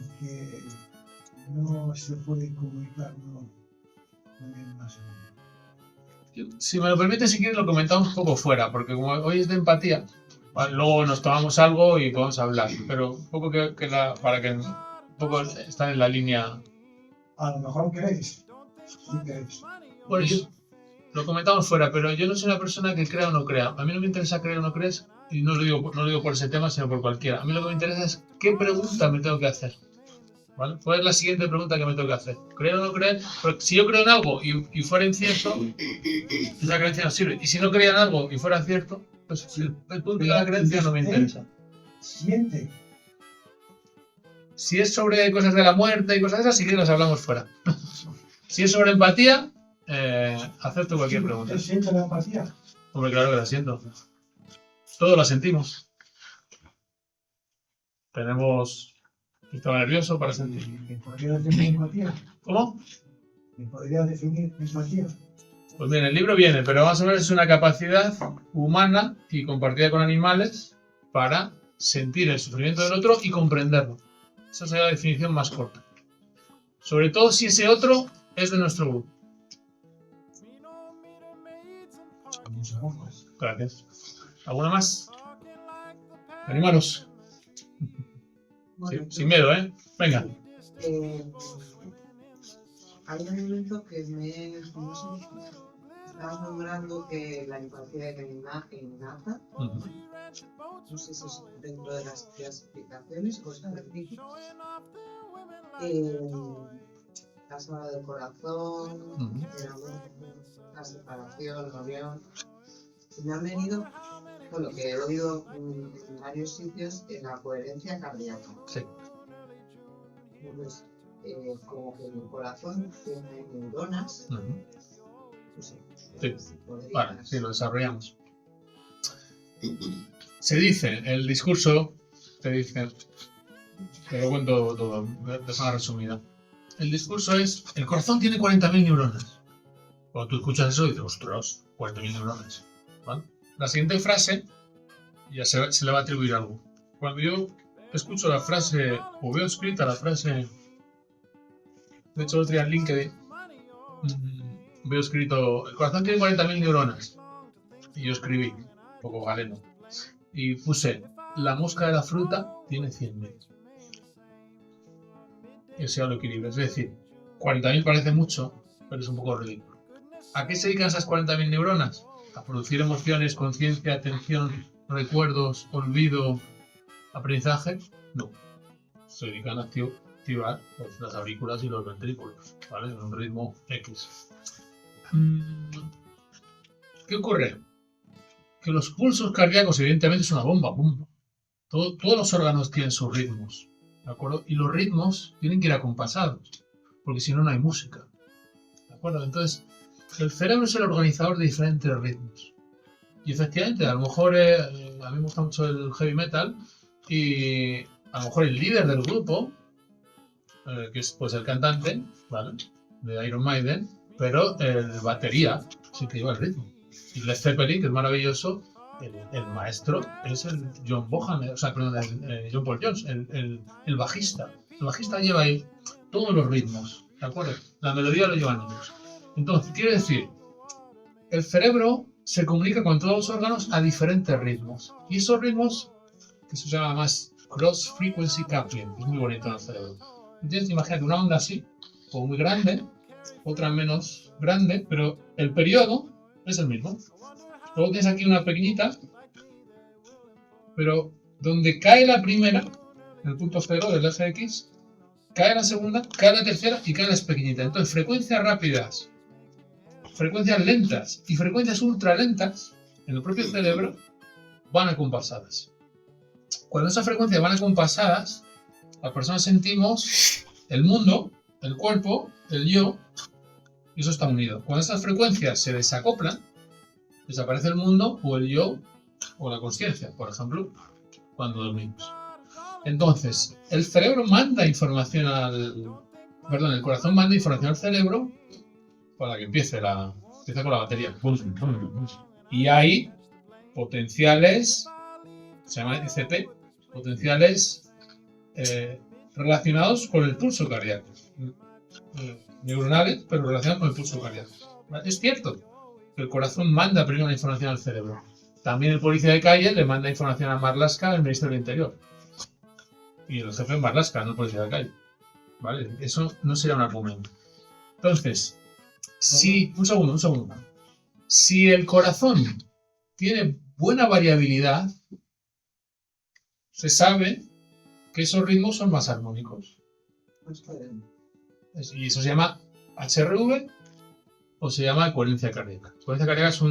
no se puede comunicar con el más menos. Si me lo permite, si quieres lo comentamos un poco fuera, porque como hoy es de empatía, vale, luego nos tomamos algo y podemos hablar, pero un poco para que un poco estar en la línea. A lo mejor creéis, sí creéis. Bueno, lo comentamos fuera, pero yo no soy una persona que crea o no crea. A mí no me interesa creer o no crees, y no lo digo por ese tema, sino por cualquiera. A mí lo que me interesa es qué pregunta me tengo que hacer. ¿Vale? ¿Cuál es la siguiente pregunta que me tengo que hacer? ¿Creer o no creer? Porque si yo creo en algo y fuera incierto, esa creencia no sirve. Y si no creía en algo y fuera cierto, pues el punto de la creencia no me interesa. Siente. Si es sobre cosas de la muerte y cosas de esas, sí que las hablamos fuera. Si es sobre empatía, acepto cualquier pregunta. ¿Siente la empatía? Hombre, claro que la siento. Todos la sentimos. Tenemos... Estaba nervioso para sentir. ¿Me podría definir empatía? ¿Cómo? ¿Me podría definir empatía? Pues bien, el libro viene, pero más o menos es una capacidad humana y compartida con animales para sentir el sufrimiento del otro y comprenderlo. Esa sería la definición más corta. Sobre todo si ese otro es de nuestro grupo. Gracias. ¿Alguna más? Animaros. Bueno, Sin miedo, ¿eh? Venga. Hay un momento que no sé, estabas nombrando que la empatía era innata. No sé si es dentro de las clasificaciones o específicas. Has hablado del corazón, del amor, la separación, la unión. Me han venido, bueno, que he oído en varios sitios, la coherencia cardíaca. Sí. Entonces, como que en el corazón tiene neuronas. No sé, Sí. si podrías... Vale, sí, lo desarrollamos. Se dice, el discurso te dicen, te lo cuento todo de forma resumida. El discurso es, el corazón tiene 40.000 neuronas. Cuando tú escuchas eso dices, ostras, 40.000 neuronas. ¿Vale? La siguiente frase ya se le va a atribuir algo. Cuando yo escucho la frase, o veo escrita la frase, de hecho el otro día en LinkedIn, veo escrito, el corazón tiene 40.000 neuronas. Y yo escribí, un poco galeno, y puse, la mosca de la fruta tiene 100.000. Y eso ya lo equilibra. Es decir, 40.000 parece mucho, pero es un poco ridículo. ¿A qué se dedican esas 40.000 neuronas? A producir emociones, conciencia, atención, recuerdos, olvido, aprendizaje. No. Se dedican a activar pues, las aurículas y los ventrículos, ¿vale? En un ritmo X. ¿Qué ocurre? Que los pulsos cardíacos, evidentemente, es una bomba. ¡Bum! Todos los órganos tienen sus ritmos, ¿de acuerdo? Y los ritmos tienen que ir acompasados, porque si no, no hay música, ¿de acuerdo? Entonces, el cerebro es el organizador de diferentes ritmos. Y efectivamente, a lo mejor, a mí me gusta mucho el heavy metal, y a lo mejor el líder del grupo, que es pues el cantante, ¿vale? De Iron Maiden, pero el batería sí que lleva el ritmo. Y Led Zeppelin, que es maravilloso, el maestro es el John Bonham, o sea, perdón, John Paul Jones, el bajista. El bajista lleva ahí todos los ritmos, ¿de acuerdo? La melodía lo llevan ellos. Entonces, quiere decir, el cerebro se comunica con todos los órganos a diferentes ritmos. Y esos ritmos, que se llama más cross frequency coupling, es muy bonito en el cerebro. Entonces, imagínate una onda así, como muy grande, otra menos grande, pero el periodo es el mismo. Luego tienes aquí una pequeñita, pero donde cae la primera, en el punto cero del eje X, cae la segunda, cae la tercera y cae las pequeñitas. Entonces, frecuencias rápidas, frecuencias lentas y frecuencias ultra lentas en el propio cerebro van acompasadas. Cuando esas frecuencias van acompasadas, las personas sentimos el mundo, el cuerpo, el yo, y eso está unido. Cuando estas frecuencias se desacoplan, desaparece el mundo o el yo o la consciencia, por ejemplo, cuando dormimos. Entonces, el cerebro manda información el corazón manda información al cerebro para que empiece con la batería. Y hay potenciales, se llama ICP, potenciales relacionados con el pulso cardíaco. Neuronales, pero relacionados con el pulso cardíaco. Es cierto que el corazón manda primero la información al cerebro. También el policía de calle le manda información a Marlaska, el Ministerio del Interior. Y el jefe es Marlaska, no el policía de calle. ¿Vale? Eso no sería un argumento. Entonces, un segundo. Si el corazón tiene buena variabilidad, se sabe que esos ritmos son más armónicos. Y eso se llama HRV o se llama coherencia cardíaca. Coherencia cardíaca es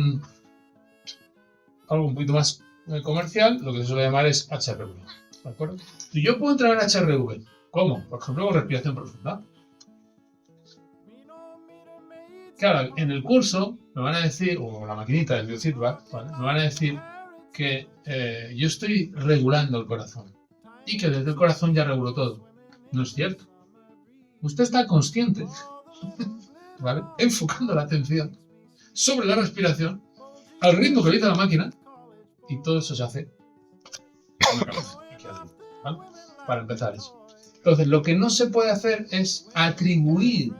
algo un poquito más comercial, lo que se suele llamar es HRV. ¿De acuerdo? Y yo puedo entrar en HRV. ¿Cómo? Por ejemplo, con respiración profunda. Claro, en el curso me van a decir, o la maquinita del biofeedback, ¿vale? Me van a decir que yo estoy regulando el corazón y que desde el corazón ya regulo todo. No es cierto. Usted está consciente, ¿vale? Enfocando la atención sobre la respiración al ritmo que le dice la máquina y todo eso se hace con la cabeza, ¿vale? Para empezar eso. Entonces, lo que no se puede hacer es atribuir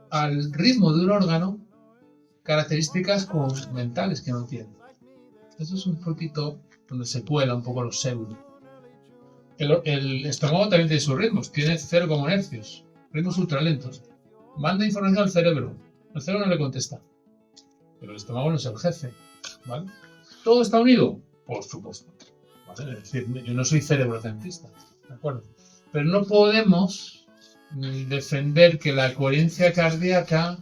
al ritmo de un órgano características como mentales que no tiene. Eso es un poquito donde se cuela un poco los pseudo. El estómago también tiene sus ritmos, tiene 0 hercios. Ritmos ultralentos. Manda información al cerebro. El cerebro no le contesta. Pero el estómago no es el jefe. ¿Vale? ¿Todo está unido? Por supuesto. ¿Vale? Es decir, yo no soy cerebrocentista. ¿De acuerdo? Pero no podemos defender que la coherencia cardíaca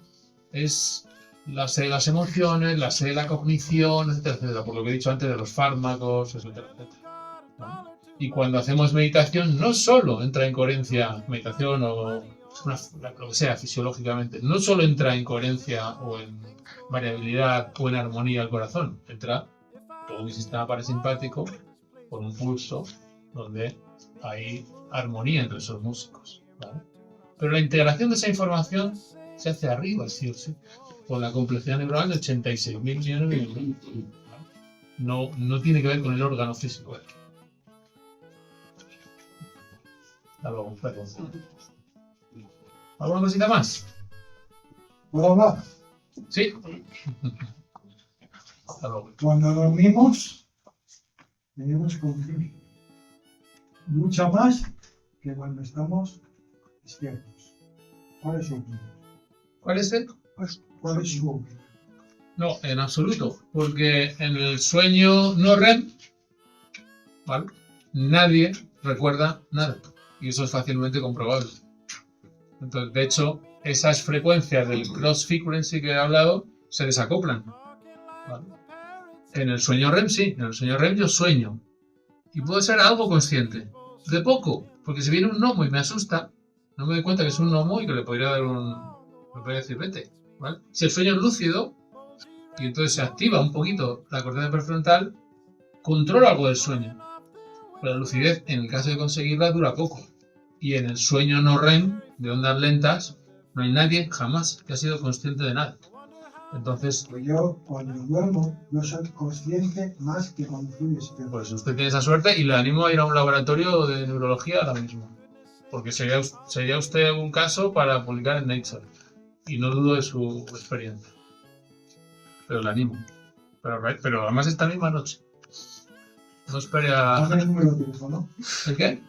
es la sede de las emociones, la sede de la cognición, etcétera, etcétera. Por lo que he dicho antes de los fármacos, etcétera, etcétera. ¿Vale? Y cuando hacemos meditación, no solo entra en coherencia meditación o lo que sea fisiológicamente, no solo entra en coherencia o en variabilidad o en armonía el corazón, entra todo mi sistema parasimpático con un pulso donde hay armonía entre esos músicos, ¿vale? Pero la integración de esa información se hace arriba, sí o sí, con la complejidad neuronal de 86.000 millones de neuronas. No tiene que ver con el órgano físico. Hasta luego, perdón. ¿Alguna cosita más? ¿Puedo hablar? Sí. Hasta luego. Cuando dormimos, tenemos conciencia. Mucha más que cuando estamos despiertos. ¿Cuál es su opinión? ¿Cuál es el? ¿Cuál es su opinión? No, en absoluto. Porque en el sueño no REM, ¿vale? Nadie recuerda nada. Y eso es fácilmente comprobable. Entonces, de hecho, esas frecuencias del cross frequency que he hablado se desacoplan, ¿vale? En el sueño REM sí, en el sueño REM yo sueño. Y puedo ser algo consciente. De poco, porque si viene un gnomo y me asusta, no me doy cuenta que es un gnomo y que le podría dar me podría decir vete, ¿vale? Si el sueño es lúcido, y entonces se activa un poquito la corteza prefrontal, controlo algo del sueño. Pero la lucidez, en el caso de conseguirla, dura poco. Y en el sueño no REM, de ondas lentas, no hay nadie jamás que ha sido consciente de nada. Entonces, Pues yo, cuando duermo, no soy consciente más que cuando estoy despierto. pues usted tiene esa suerte y le animo a ir a un laboratorio de neurología ahora mismo. Porque sería usted un caso para publicar en Nature. Y no dudo de su experiencia. Pero le animo. Pero además esta misma noche. No espere a... Dame el número de teléfono. ¿El qué?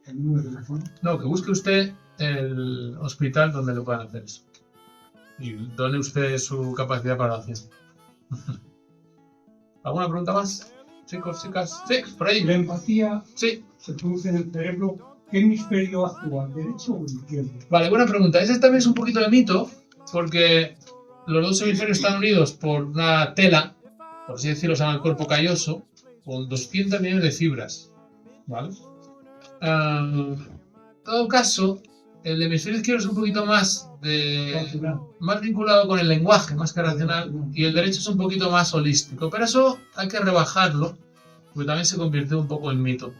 El número de teléfono. No, que busque usted el hospital donde le puedan hacer eso. Y done usted su capacidad para la acción. ¿Alguna pregunta más? Chicos, chicas. Sí, por ahí. La empatía Sí. se produce en el cerebro. ¿Qué hemisferio actúa? ¿Derecho o izquierdo? Vale, buena pregunta. Ese también es un poquito de mito, porque los dos hemisferios están unidos por una tela, por así decirlo, se llama el cuerpo calloso, con 200 millones de fibras. ¿Vale? En todo caso, el hemisferio izquierdo es un poquito más vinculado con el lenguaje, más que racional, y el derecho es un poquito más holístico. Pero eso hay que rebajarlo, porque también se convirtió un poco en mito.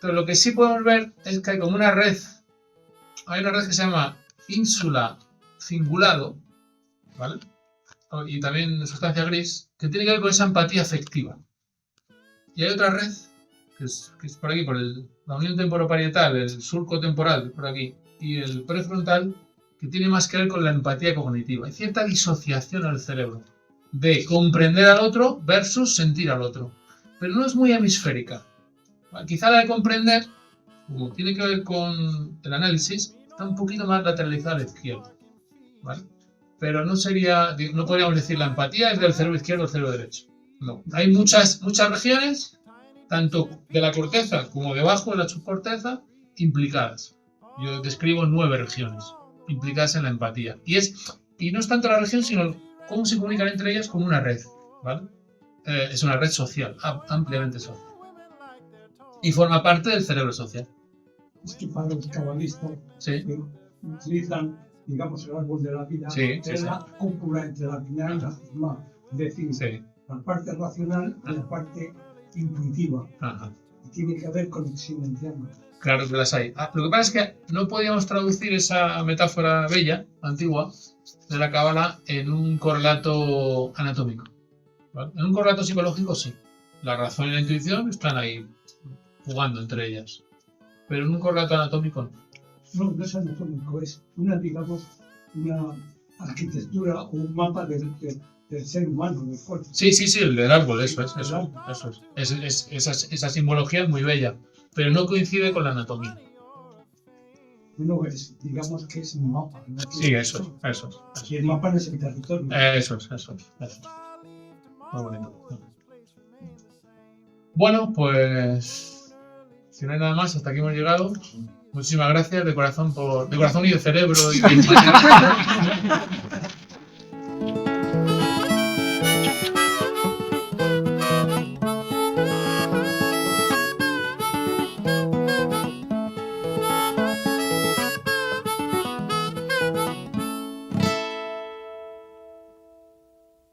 Pero lo que sí podemos ver es que hay como una red. Hay una red que se llama ínsula cingulado, ¿vale? Y también sustancia gris, que tiene que ver con esa empatía afectiva. Y hay otra red, que es por aquí, por la unión temporoparietal, el surco temporal, por aquí, y el prefrontal, que tiene más que ver con la empatía cognitiva. Hay cierta disociación en el cerebro de comprender al otro versus sentir al otro. Pero no es muy hemisférica. Quizá la de comprender, como tiene que ver con el análisis, está un poquito más lateralizada a la izquierda, ¿vale? Pero no podríamos decir la empatía es del cerebro izquierdo o del cerebro derecho. No, hay muchas regiones, tanto de la corteza como debajo de la subcorteza, implicadas. Yo describo 9 regiones implicadas en la empatía. Y no es tanto la región, sino cómo se comunican entre ellas como una red, ¿vale? Es una red social, ampliamente social. Y forma parte del cerebro social. Es que para los cabalistas Sí. que utilizan, digamos, el árbol de la vida, Sí, es la cúpula entre la final y la cisma. Es decir, Sí. la parte racional y la parte intuitiva. Ajá. Y tiene que haber conexión entre ambas. Claro que las hay. Lo que pasa es que no podíamos traducir esa metáfora bella, antigua, de la cábala en un correlato anatómico, ¿vale? En un correlato psicológico sí. La razón y la intuición están ahí jugando entre ellas. Pero en un correlato anatómico no. No, no es anatómico, es digamos, una arquitectura o un mapa del ser humano, del cuerpo. Sí, el del árbol, eso es. Esa simbología es muy bella, pero no coincide con la anatomía. Uno es, digamos que es un mapa. ¿No? Sí, eso es. Y el mapa no es el territorio. Eso es. Muy bonito. Bueno, pues si no hay nada más, hasta aquí hemos llegado. Muchísimas gracias de corazón y de cerebro.